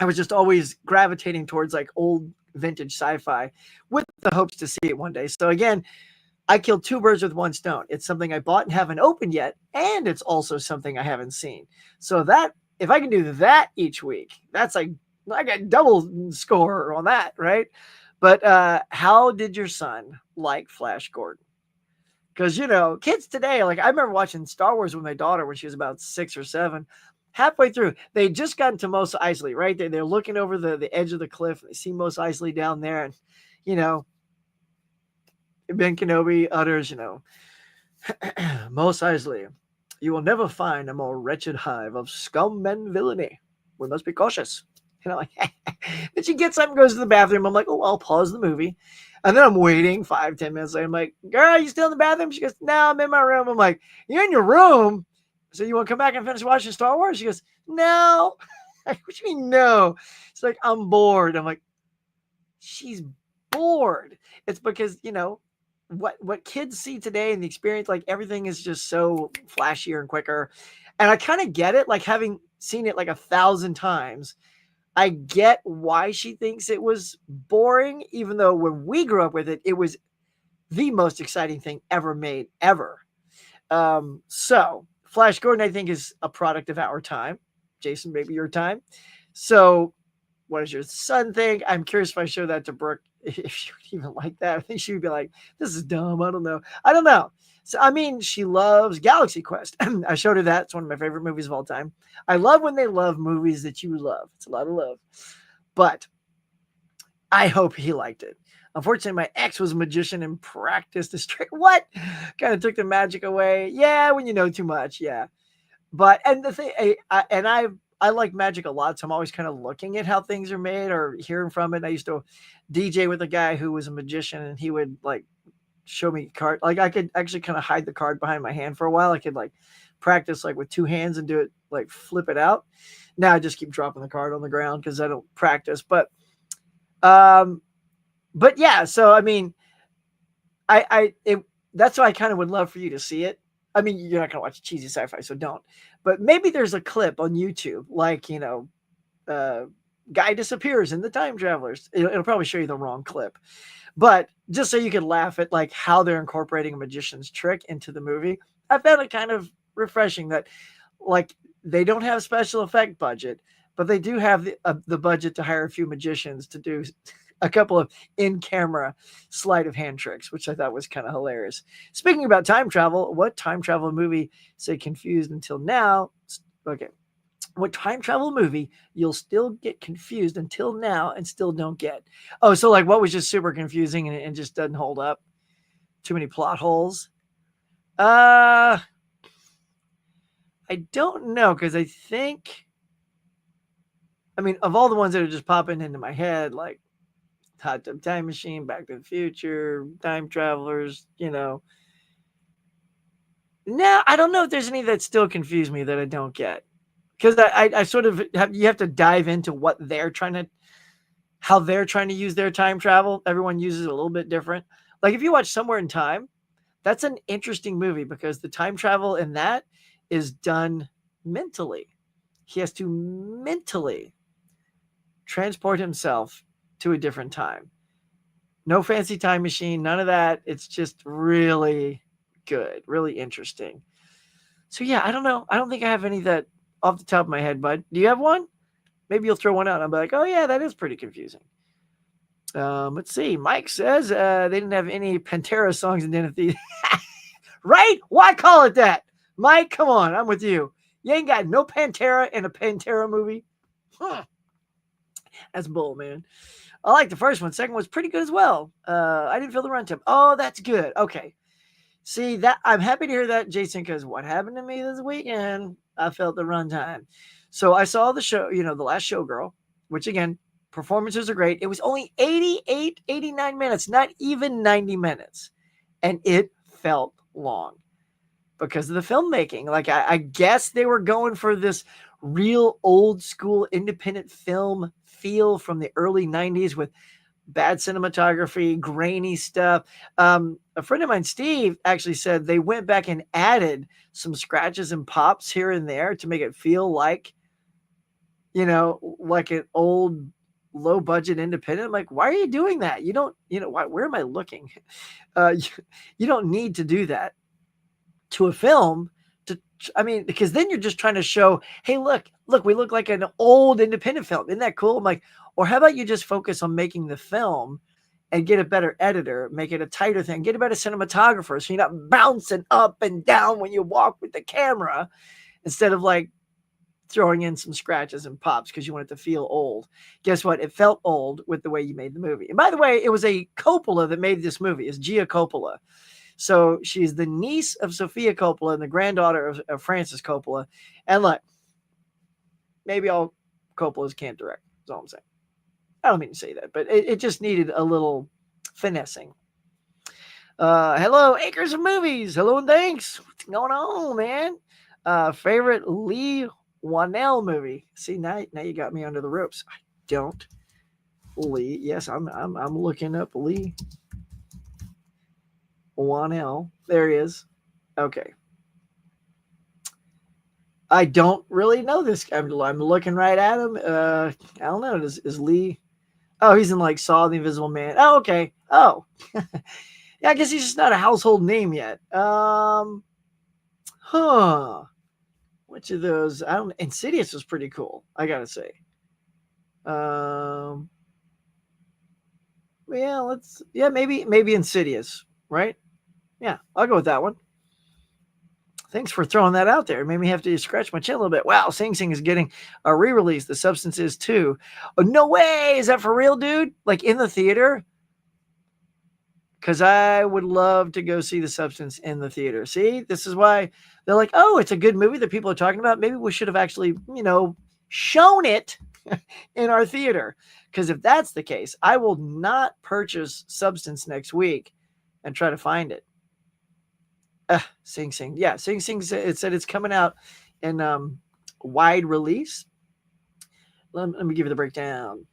S1: I was just always gravitating towards like old vintage sci-fi with the hopes to see it one day. So again, I killed two birds with one stone. It's something I bought and haven't opened yet, and it's also something I haven't seen. So that if I can do that each week, that's like I got double score on that, right? But how did your son like Flash Gordon? Because kids today, like I remember watching Star Wars with my daughter when she was about 6 or 7. Halfway through, they just got into Mos Eisley, right? They're looking over the edge of the cliff. They see Mos Eisley down there, and Ben Kenobi utters, Mos Eisley, you will never find a more wretched hive of scum and villainy. We must be cautious. Like, then she gets up and goes to the bathroom. I'm like, oh, I'll pause the movie. And then I'm waiting 5-10 minutes later. I'm like, girl, you still in the bathroom? She goes, no, I'm in my room. I'm like, you're in your room? So you want to come back and finish watching Star Wars? She goes, no. What do you mean, no? It's like, I'm bored. I'm like, she's bored. It's because, what kids see today and the experience, like everything is just so flashier and quicker. And I kind of get it, like having seen it like 1,000 times. I get why she thinks it was boring, even though when we grew up with it, it was the most exciting thing ever made, ever. So Flash Gordon, I think, is a product of our time. Jason, maybe your time. So what does your son think? I'm curious if I show that to Brooke, if she would even like that. I think she would be like, this is dumb. I don't know. So, I mean, she loves Galaxy Quest. I showed her that. It's one of my favorite movies of all time. I love when they love movies that you love. It's a lot of love. But I hope he liked it. Unfortunately, my ex was a magician and practiced this trick. What? Kind of took the magic away. Yeah, when you know too much. Yeah. But, and the thing, I like magic a lot, so I'm always kind of looking at how things are made or hearing from it. I used to DJ with a guy who was a magician, and he would like show me card. Like I could actually kind of hide the card behind my hand for a while. I could like practice like with two hands and do it, like flip it out. Now I just keep dropping the card on the ground because I don't practice. But yeah. So I mean, that's why I kind of would love for you to see it. I mean, you're not gonna watch cheesy sci-fi, so don't. But maybe there's a clip on YouTube, like guy disappears in the Time Travelers. It'll probably show you the wrong clip, but just so you can laugh at like how they're incorporating a magician's trick into the movie. I found it kind of refreshing that like they don't have a special effect budget, but they do have the budget to hire a few magicians to do a couple of in-camera sleight of hand tricks, which I thought was kind of hilarious. Speaking about time travel, what time travel movie say confused until now? Okay. What time travel movie you'll still get confused until now and still don't get? Oh, so like what was just super confusing and just doesn't hold up? Too many plot holes? I don't know, because I think, I mean, of all the ones that are just popping into my head, like Hot Tub Time Machine, Back to the Future, Time Travelers, No, I don't know if there's any that still confuse me that I don't get. Because I sort of you have to dive into how they're trying to use their time travel. Everyone uses it a little bit different. Like if you watch Somewhere in Time, that's an interesting movie because the time travel in that is done mentally. He has to mentally transport himself to a different time. No fancy time machine, none of that. It's just really good, really interesting. So yeah, I don't know. I don't think I have any that off the top of my head, bud. Do you have one? Maybe you'll throw one out. I'll be like, oh yeah, that is pretty confusing. Let's see. Mike says they didn't have any Pantera songs in Denethor. Right? Why call it that? Mike, come on. I'm with you. You ain't got no Pantera in a Pantera movie? Huh. That's bull, man. I like the first one. Second one's pretty good as well. I didn't feel the runtime. Oh, that's good. Okay. See, that I'm happy to hear that, Jason, because what happened to me this weekend, I felt the runtime. So I saw the show, the last Showgirl, which again, performances are great. It was only 88, 89 minutes, not even 90 minutes. And it felt long because of the filmmaking. Like, I guess they were going for this real old school independent film feel from the early 90s with bad cinematography, grainy stuff. A friend of mine, Steve, actually said they went back and added some scratches and pops here and there to make it feel like, like an old low budget independent. I'm like, why are you doing that? You don't, why, where am I looking? You don't need to do that to a film. Because then you're just trying to show, hey, look, we look like an old independent film. Isn't that cool? I'm like, or how about you just focus on making the film and get a better editor, make it a tighter thing, get a better cinematographer so you're not bouncing up and down when you walk with the camera instead of like throwing in some scratches and pops because you want it to feel old. Guess what? It felt old with the way you made the movie. And by the way, it was a Coppola that made this movie. It's Gia Coppola. So she's the niece of Sofia Coppola and the granddaughter of Francis Coppola. And look, maybe all Coppolas can't direct. That's all I'm saying. I don't mean to say that, but it just needed a little finessing. Hello, Acres of Movies. Hello and thanks. What's going on, man? Favorite Lee Whannell movie. See, now you got me under the ropes. I don't. Lee. Yes, I'm looking up Lee Whannell. There he is. Okay. I don't really know this guy. I'm looking right at him. I don't know. Is Lee? Oh, he's in like Saw the Invisible Man. Oh, okay. Oh, yeah. I guess he's just not a household name yet. Which of those? I don't. Insidious was pretty cool, I gotta say. Yeah, maybe Insidious, right? Yeah, I'll go with that one. Thanks for throwing that out there. It made me have to scratch my chin a little bit. Wow, Sing Sing is getting a re-release. The Substance is too. Oh, no way! Is that for real, dude? Like in the theater? Because I would love to go see The Substance in the theater. See, this is why they're like, oh, it's a good movie that people are talking about. Maybe we should have actually, shown it in our theater. Because if that's the case, I will not purchase Substance next week and try to find it. Sing Sing. Yeah, Sing Sing, it said it's coming out in wide release. Let me give you the breakdown.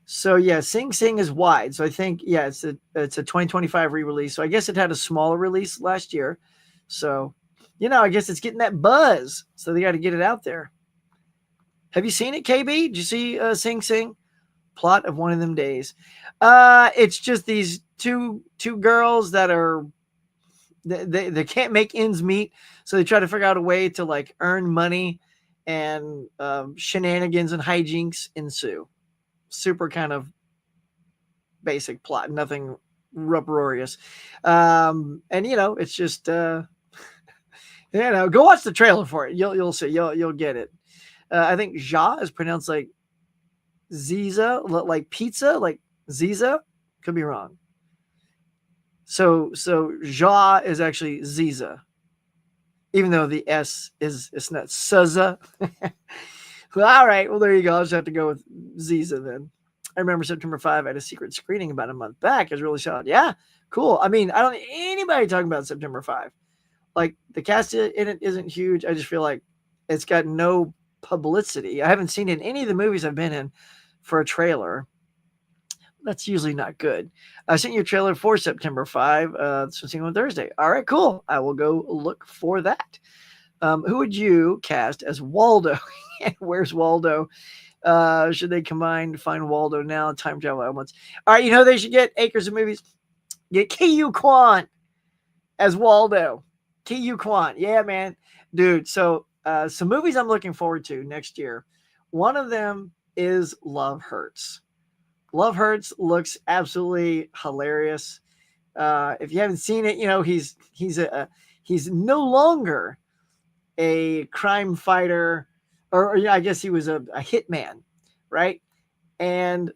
S1: So yeah, Sing Sing is wide. So I think, yeah, it's a 2025 re-release. So I guess it had a smaller release last year. So, I guess it's getting that buzz. So they got to get it out there. Have you seen it, KB? Did you see Sing Sing? Plot of One of Them Days. It's just these two girls that are they can't make ends meet, so they try to figure out a way to like earn money, and shenanigans and hijinks ensue. Super kind of basic plot, nothing uproarious. And it's just go watch the trailer for it. You'll see. You'll get it. I think Ja is pronounced like Ziza, like pizza, like Ziza. Could be wrong. So Ja is actually Ziza, even though the S it's not Suza. Well, all right. Well, there you go. I'll just have to go with Ziza then. I remember September 5. I had a secret screening about a month back. It was really solid. Yeah, cool. I mean, I don't need anybody talking about September 5. Like the cast in it isn't huge. I just feel like it's got no publicity. I haven't seen it in any of the movies I've been in for a trailer. That's usually not good. I sent you a trailer for September 5. So seeing on Thursday. All right, cool. I will go look for that. Who would you cast as Waldo? Where's Waldo? Should they combine to find Waldo now? Time travel elements. All right, they should get Acres of Movies. Get Ke Quan as Waldo. Ke Quan. Yeah, man. Dude, so some movies I'm looking forward to next year. One of them is Love Hurts. Love Hurts looks absolutely hilarious. If you haven't seen it, he's no longer a crime fighter, or I guess he was a hitman, right? And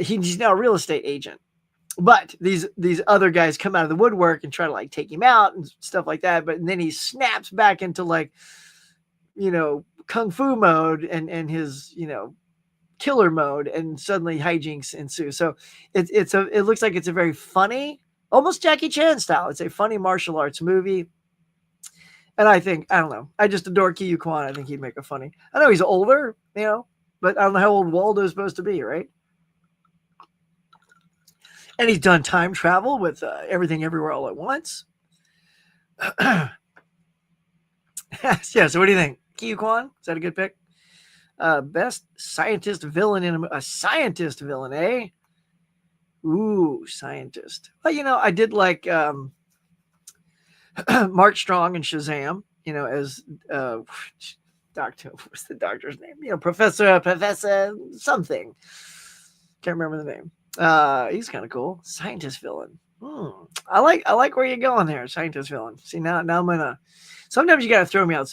S1: he's now a real estate agent. But these other guys come out of the woodwork and try to like take him out and stuff like that. But then he snaps back into like, kung fu mode and his, killer mode, and suddenly hijinks ensue. So it looks like it's a very funny, almost Jackie Chan style. It's a funny martial arts movie. And I don't know. I just adore Ke Quan. I think he'd make a funny. I know he's older, but I don't know how old Waldo's supposed to be, right? And he's done time travel with Everything Everywhere All at Once. Yeah, so what do you think? Ke Quan? Is that a good pick? Best scientist villain in a scientist villain, eh? Ooh, scientist. Well, I did like Mark Strong and Shazam, as Doctor, what's the doctor's name? Professor something. Can't remember the name. He's kind of cool. Scientist villain. I like where you're going there, scientist villain. See, now I'm gonna. Sometimes you gotta throw me out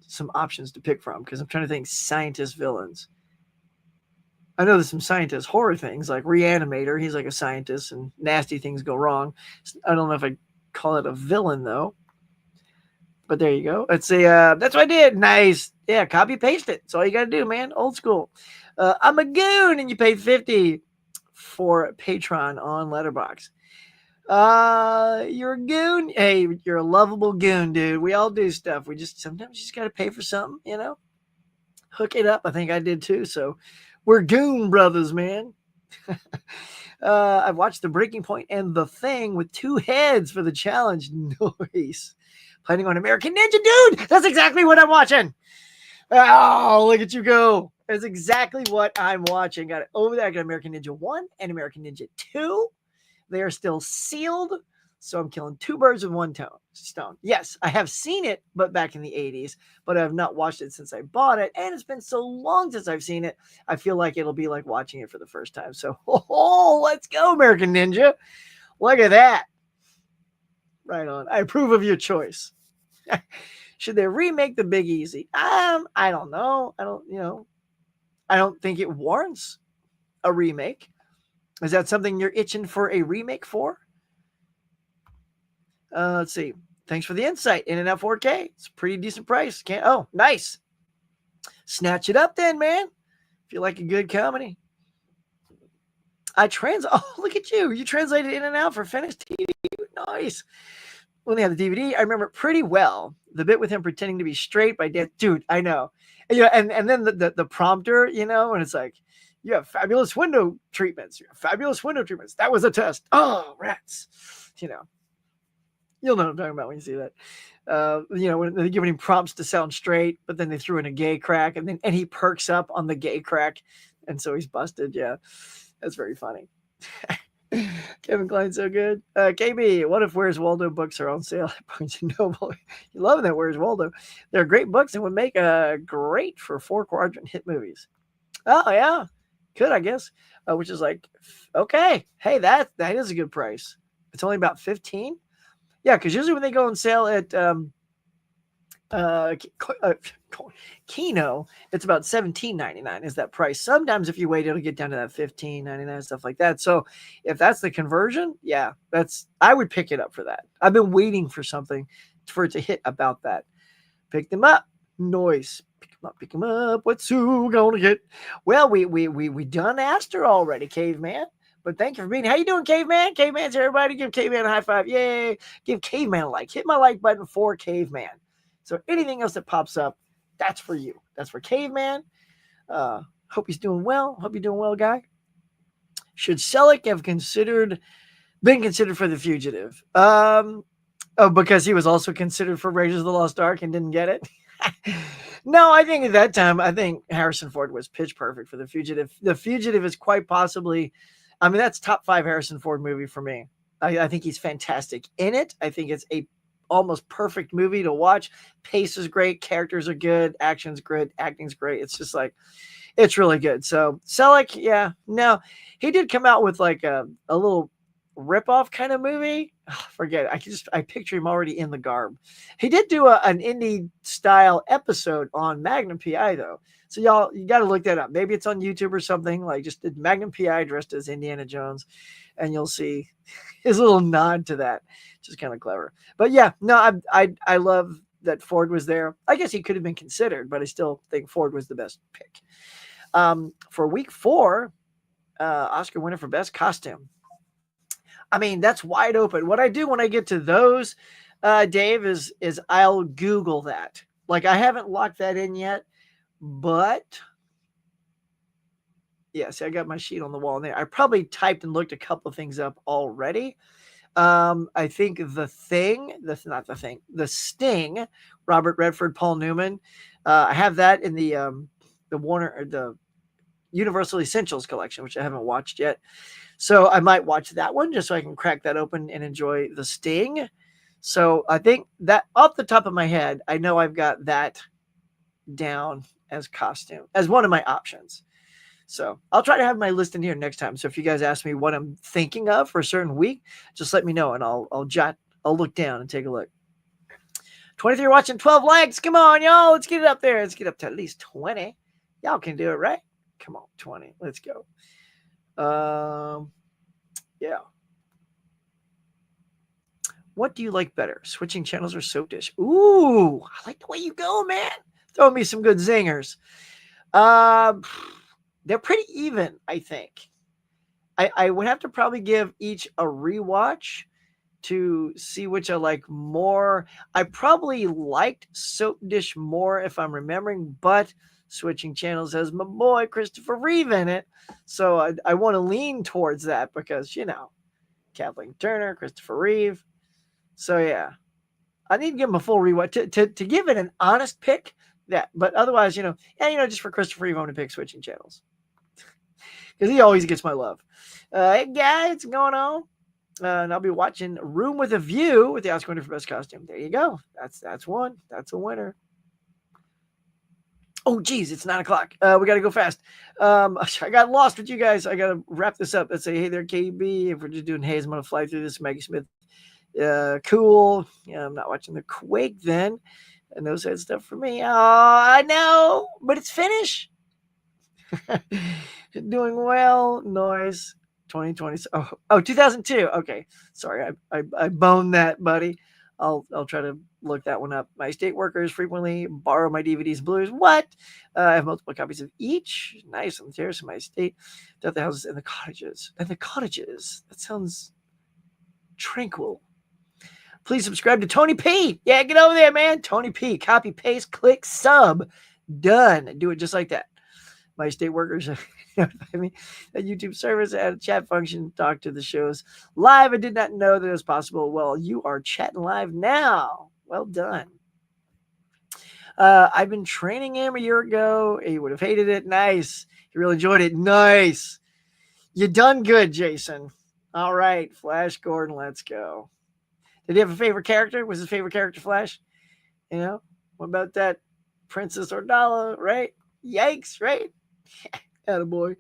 S1: some options to pick from because I'm trying to think scientist villains. I know there's some scientist horror things like Reanimator. He's like a scientist and nasty things go wrong. I don't know if I call it a villain though. But there you go. Let's see. That's what I did. Nice. Yeah, copy paste it. That's all you got to do, man. Old school. I'm a goon, and you paid $50 for Patreon on Letterboxd. You're a goon. Hey, you're a lovable goon, dude. We all do stuff. Sometimes you just got to pay for something, Hook it up. I think I did too. So we're goon brothers, man. I've watched The Breaking Point and The Thing with 2 heads for the challenge. Nice. Planning on American Ninja, dude. That's exactly what I'm watching. Oh, look at you go. That's exactly what I'm watching. Got it over there. I got American Ninja 1 and American Ninja 2. They are still sealed. So I'm killing 2 birds with 1 stone. Yes, I have seen it, but back in the 80s. But I have not watched it since I bought it. And it's been so long since I've seen it. I feel like it'll be like watching it for the first time. So, let's go, American Ninja. Look at that. Right on. I approve of your choice. Should they remake The Big Easy? I don't know. I don't think it warrants a remake. Is that something you're itching for a remake for? Let's see. Thanks for the insight. In-N-Out 4K. It's a pretty decent price. Nice. Snatch it up then, man. If you like a good comedy. Oh, look at you. You translated In-N-Out for Finnish TV. Nice. When they had the DVD, I remember it pretty well. The bit with him pretending to be straight by Dan. Dude, I know. And then the prompter, and it's like, you have fabulous window treatments. That was a test. Oh, rats. You'll know what I'm talking about when you see that. When they're giving him prompts to sound straight, but then they threw in a gay crack, and he perks up on the gay crack, and so he's busted. Yeah, that's very funny. Kevin Klein's so good. KB, what if Where's Waldo books are on sale at Barnes & Noble? You love that Where's Waldo. They're great books and would make great for 4-quadrant hit movies. Oh, yeah. Could, I guess. Which is like, okay. Hey, that is a good price. It's only about 15. Yeah, because usually when they go on sale at Kino, it's about $17.99 is that price. Sometimes if you wait, it'll get down to that $15.99, stuff like that. So if that's the conversion, yeah, I would pick it up for that. I've been waiting for something for it to hit about that. Pick them up. Noise. Pick them up. What's who gonna get? Well, we done asked her already, Caveman. But thank you for being. How you doing, Caveman? Caveman's everybody. Give Caveman a high five. Yay. Give Caveman a like. Hit my like button for Caveman. So anything else that pops up, that's for you. That's for Caveman. Hope he's doing well. Hope you're doing well, guy. Should Selleck have been considered for The Fugitive? Because he was also considered for Raiders of the Lost Ark and didn't get it. No, I think at that time, Harrison Ford was pitch perfect for The Fugitive. The Fugitive is quite possibly, that's top 5 Harrison Ford movie for me. I think he's fantastic in it. I think it's a almost perfect movie to watch. Pace is great. Characters are good. Action's good. Acting's great. It's just like, it's really good. So Selleck, yeah, no, he did come out with like a little ripoff kind of movie. Forget it. I picture him already in the garb. He did do an indie style episode on Magnum PI though. So y'all, you got to look that up. Maybe it's on YouTube or something. Like just did Magnum PI dressed as Indiana Jones, and you'll see his little nod to that. Just kind of clever. But yeah, no, I love that Ford was there. I guess he could have been considered, but I still think Ford was the best pick. For week 4, Oscar winner for best costume. That's wide open. What I do when I get to those, Dave, is I'll Google that. Like I haven't locked that in yet, but yeah, see, I got my sheet on the wall there. I probably typed and looked a couple of things up already. I think The Sting, Robert Redford, Paul Newman. I have that in the Warner or the Universal Essentials collection, which I haven't watched yet. So I might watch that one just so I can crack that open and enjoy The Sting. So I think that off the top of my head, I know I've got that down as costume, as one of my options. So I'll try to have my list in here next time. So if you guys ask me what I'm thinking of for a certain week, just let me know and I'll look down and take a look. 23 watching, 12 likes. Come on, y'all. Let's get it up there. Let's get up to at least 20. Y'all can do it, right? Come on, 20. Let's go. Yeah. What do you like better, switching channels or soap dish? Ooh, I like the way you go, man. Throw me some good zingers. They're pretty even, I think. I would have to probably give each a rewatch to see which I like more. I probably liked Soap Dish more if I'm remembering, but switching channels has my boy Christopher Reeve in it. So I want to lean towards that because, Kathleen Turner, Christopher Reeve. So yeah, I need to give him a full rewatch to give it an honest pick. That, but otherwise, just for Christopher Reeve, I'm going to pick switching channels because he always gets my love. Hey guys, what's going on? And I'll be watching Room with a View with the Oscar winner for best costume. There you go. That's one. That's a winner. Oh, geez, it's 9:00. We got to go fast. I got lost with you guys. I got to wrap this up. Let's say, hey there, KB. If we're just doing haze, I'm going to fly through this. Maggie Smith. Cool. Yeah, I'm not watching the Quake then. And those had stuff for me. Oh, I know, but it's finished. Doing well. Noise. 2020. Oh, 2002. Okay. Sorry. I boned that, buddy. I'll try to look that one up. My state workers frequently borrow my DVDs and Blu-rays. What? I have multiple copies of each. Nice on the terrace of my estate. At the houses and the cottages. And the cottages. That sounds tranquil. Please subscribe to Tony P. Yeah, get over there, man. Tony P. Copy, paste, click, sub. Done. Do it just like that. My state workers notify me that YouTube service had a chat function, talk to the shows live. I did not know that it was possible. Well, you are chatting live now. Well done. I've been training him a year ago. He would have hated it. Nice. He really enjoyed it. Nice. You done good, Jason. All right. Flash Gordon, let's go. Did he have a favorite character? Was his favorite character Flash? What about that Princess Ordala, right? Yikes, right? Attaboy.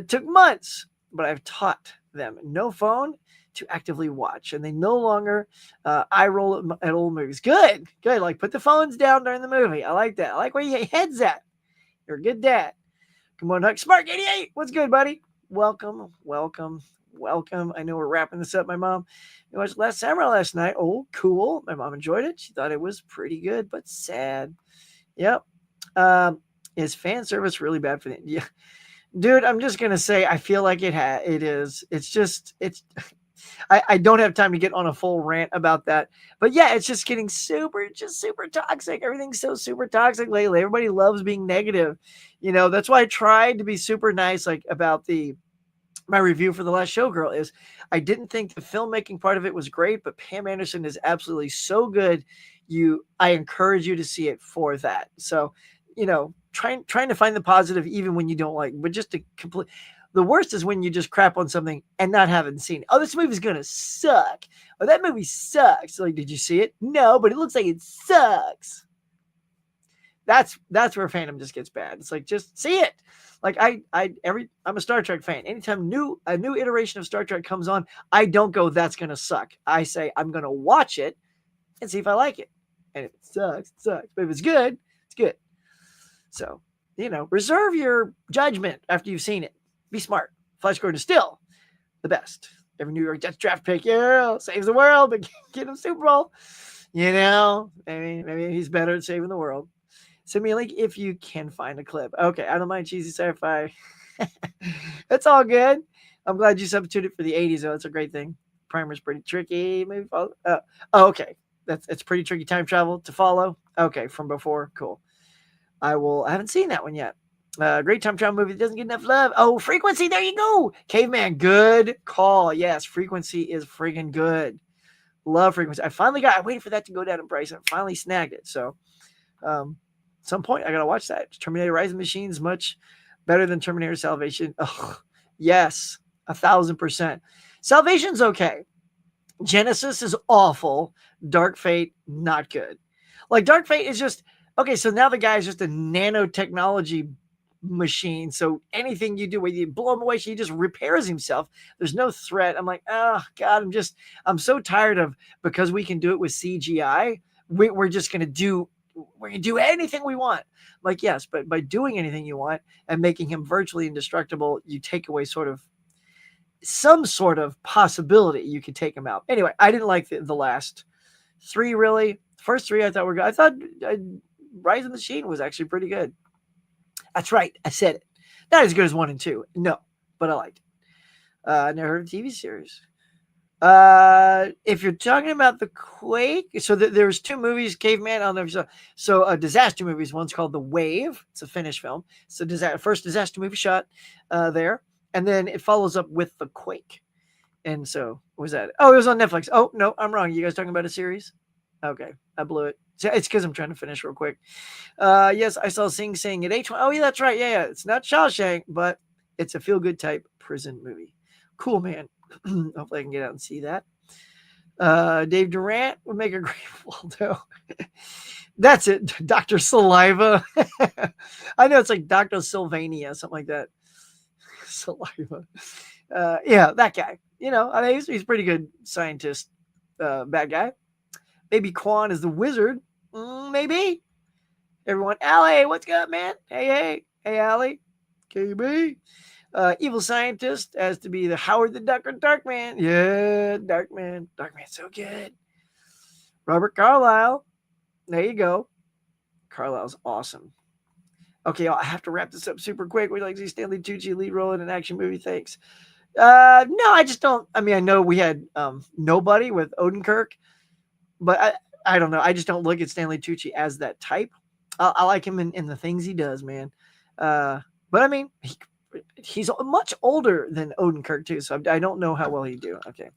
S1: Took months, but I've taught them no phone to actively watch, and they no longer eye roll at old movies. Good. Like, put the phones down during the movie. I like that. I like where your head's at. You're a good dad. Come on, Huck. Smart 88. What's good, buddy? Welcome. I know we're wrapping this up. My mom watched Last Samurai last night. Oh, cool. My mom enjoyed it. She thought it was pretty good, but sad. Yep. Is fan service really bad for them? Yeah. Dude, I'm just going to say, I feel like it is. I don't have time to get on a full rant about that, but yeah, it's just getting super toxic. Everything's so super toxic lately. Everybody loves being negative. That's why I tried to be super nice, like about my review for The Last Showgirl is I didn't think the filmmaking part of it was great, but Pam Anderson is absolutely so good. I encourage you to see it for that. So, trying to find the positive even when you don't like, but just to complete. The worst is when you just crap on something and not having seen it. Oh, this movie's going to suck. Oh, that movie sucks. Like, did you see it? No, but it looks like it sucks. That's where fandom just gets bad. It's like, just see it. Like I'm a Star Trek fan. Anytime a new iteration of Star Trek comes on, I don't go, that's going to suck. I say, I'm going to watch it and see if I like it. And if it sucks, it sucks. But if it's good, it's good. So, reserve your judgment after you've seen it. Be smart. Flash Gordon is still the best. Every New York Jets draft pick, saves the world, but get him Super Bowl. Maybe he's better at saving the world. Send me a link if you can find a clip. Okay, I don't mind cheesy sci-fi. That's all good. I'm glad you substituted for the 80s, though. It's a great thing. Primer's pretty tricky. Maybe follow. Okay. It's pretty tricky time travel to follow. Okay, from before. Cool. I haven't seen that one yet. Great time travel movie that doesn't get enough love. Oh, Frequency. There you go. Caveman. Good call. Yes, Frequency is friggin' good. Love Frequency. I waited for that to go down in price. I finally snagged it. So, some point, I gotta watch that. Terminator Rising Machine is much better than Terminator Salvation. Oh, yes, 1,000%. Salvation's okay. Genesis is awful. Dark Fate, not good. Like, Dark Fate is just, okay, so now the guy is just a nanotechnology machine. So anything you do, when you blow him away, he just repairs himself. There's no threat. I'm like, oh, God, I'm so tired of, because we can do it with CGI, we're just going to do, we're going to do anything we want. Like, yes, but by doing anything you want and making him virtually indestructible, you take away some sort of possibility you could take him out. Anyway, I didn't like the last three, really. The first three I thought were good. I thought Rise of the Machine was actually pretty good. That's right. I said it. Not as good as 1 and 2. No, but I liked it. I never heard of TV series. If you're talking about the Quake, so there's 2 movies, Caveman, on there. So disaster movies. One's called The Wave. It's a Finnish film. So first disaster movie shot there. And then it follows up with The Quake. And so, what was that? Oh, it was on Netflix. Oh, no, I'm wrong. You guys talking about a series? Okay, I blew it. It's because I'm trying to finish real quick. Yes, I saw Sing Sing at H1. Oh, yeah, that's right. Yeah. It's not Shawshank, but it's a feel-good type prison movie. Cool, man. Hopefully I can get out and see that. Dave Durant would make a great Waldo. That's it. Dr. Saliva. I know it's like Dr. Sylvania, something like that. Saliva. Yeah, that guy. You know, I mean, he's a pretty good scientist, bad guy. Maybe Quan is the wizard. Maybe. Everyone, Allie, what's up, man? Hey, Allie. KB. Evil scientist as to be the Howard the Duck or Darkman. Yeah, Darkman. Darkman's so good. Robert Carlyle. There you go. Carlisle's awesome. Okay, I have to wrap this up super quick. We'd like to see Stanley Tucci lead role in an action movie. Thanks. No, I just don't. I mean, I know we had Nobody with Odenkirk, but I don't know. I just don't look at Stanley Tucci as that type. I like him in the things he does, man. But I mean, he's much older than Odenkirk too, so I don't know how well he'd do. Okay.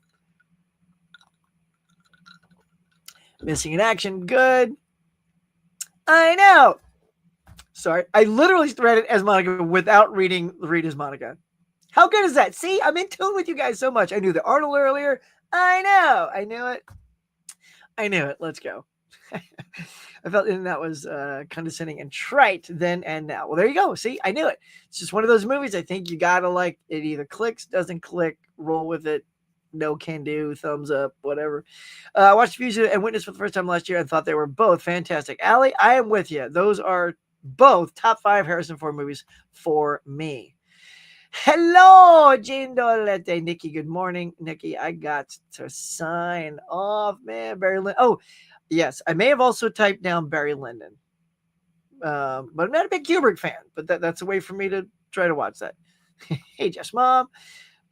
S1: Missing in action, good. I know. Sorry, I literally read it as Monica without reading as Monica. How good is that? See, I'm in tune with you guys so much. I knew the Arnold earlier. I know. I knew it. Let's go. I felt that was condescending and trite then and now. Well, there you go. See, I knew it. It's just one of those movies. I think you got to like it. Either clicks, doesn't click, roll with it. No can do, thumbs up, whatever. I watched Fugitive and Witness for the first time last year and thought they were both fantastic. Allie, I am with you. Those are both top 5 Harrison Ford movies for me. Hello, Jane Dolette. Nikki, good morning. Nikki, I got to sign off, man. Barry Lyndon. Oh, yes. I may have also typed down Barry Lyndon. But I'm not a big Kubrick fan, but that's a way for me to try to watch that. Hey, Jess Mom.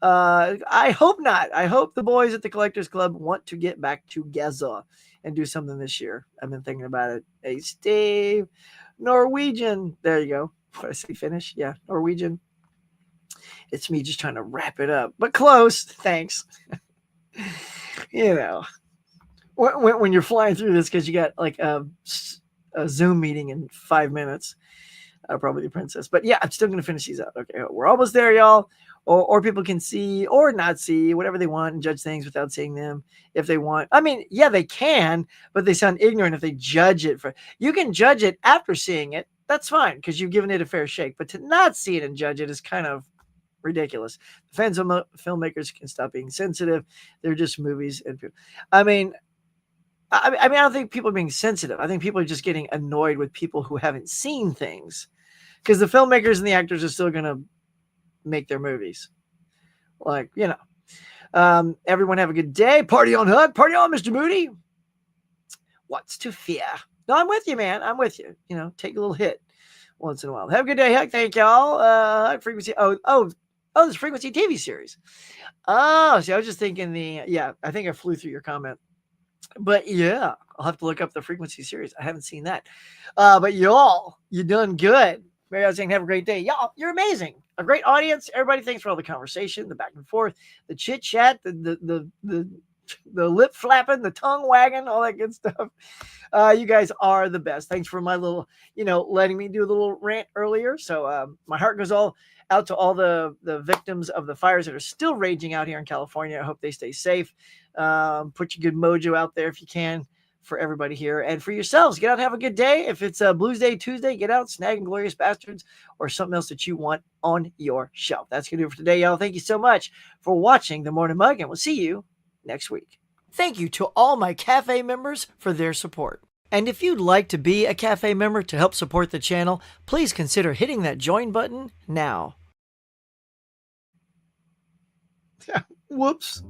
S1: I hope not. I hope the boys at the Collectors Club want to get back together and do something this year. I've been thinking about it. Hey, Steve. Norwegian. There you go. What did I say? Finish? Yeah, Norwegian. It's me just trying to wrap it up, but close. Thanks. You know, when you're flying through this because you got like a Zoom meeting in 5 minutes, probably the princess. But yeah, I'm still going to finish these out. Okay, we're almost there, y'all. Or people can see or not see whatever they want and judge things without seeing them if they want. I mean, yeah, they can, but they sound ignorant if they judge it. You can judge it after seeing it. That's fine because you've given it a fair shake. But to not see it and judge it is kind of ridiculous. The fans of filmmakers can stop being sensitive. They're just movies. And I mean, I don't think people are being sensitive. I think people are just getting annoyed with people who haven't seen things because the filmmakers and the actors are still going to make their movies. Like, you know, everyone have a good day. Party on, Hug. Party on, Mr. Moody. What's to fear? No, I'm with you, man. I'm with you. You know, take a little hit once in a while. Have a good day, Hug. Thank y'all. Frequency. Oh, this Frequency TV series. Oh, see, I was just thinking I think I flew through your comment. But yeah, I'll have to look up the Frequency series. I haven't seen that. But y'all, you done good. Mary, I was saying, have a great day. Y'all, you're amazing. A great audience. Everybody, thanks for all the conversation, the back and forth, the chit chat, the the lip flapping, the tongue wagging, all that good stuff. You guys are the best. Thanks for my little, letting me do a little rant earlier. So my heart goes all out to all the victims of the fires that are still raging out here in California. I hope they stay safe. Put your good mojo out there if you can for everybody here and for yourselves. Get out and have a good day. If it's a Blues Day Tuesday, get out, snag Inglourious Bastards or something else that you want on your shelf. That's going to do it for today, y'all. Thank you so much for watching The Morning Mug, and we'll see you next week. Thank you to all my Cafe members for their support. And if you'd like to be a Cafe member to help support the channel, please consider hitting that join button now. Whoops.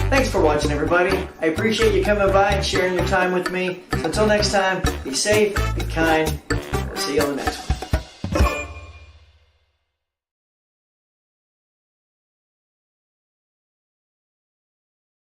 S1: Thanks for watching, everybody. I appreciate you coming by and sharing your time with me. So until next time, be safe, be kind. We'll see you on the next one.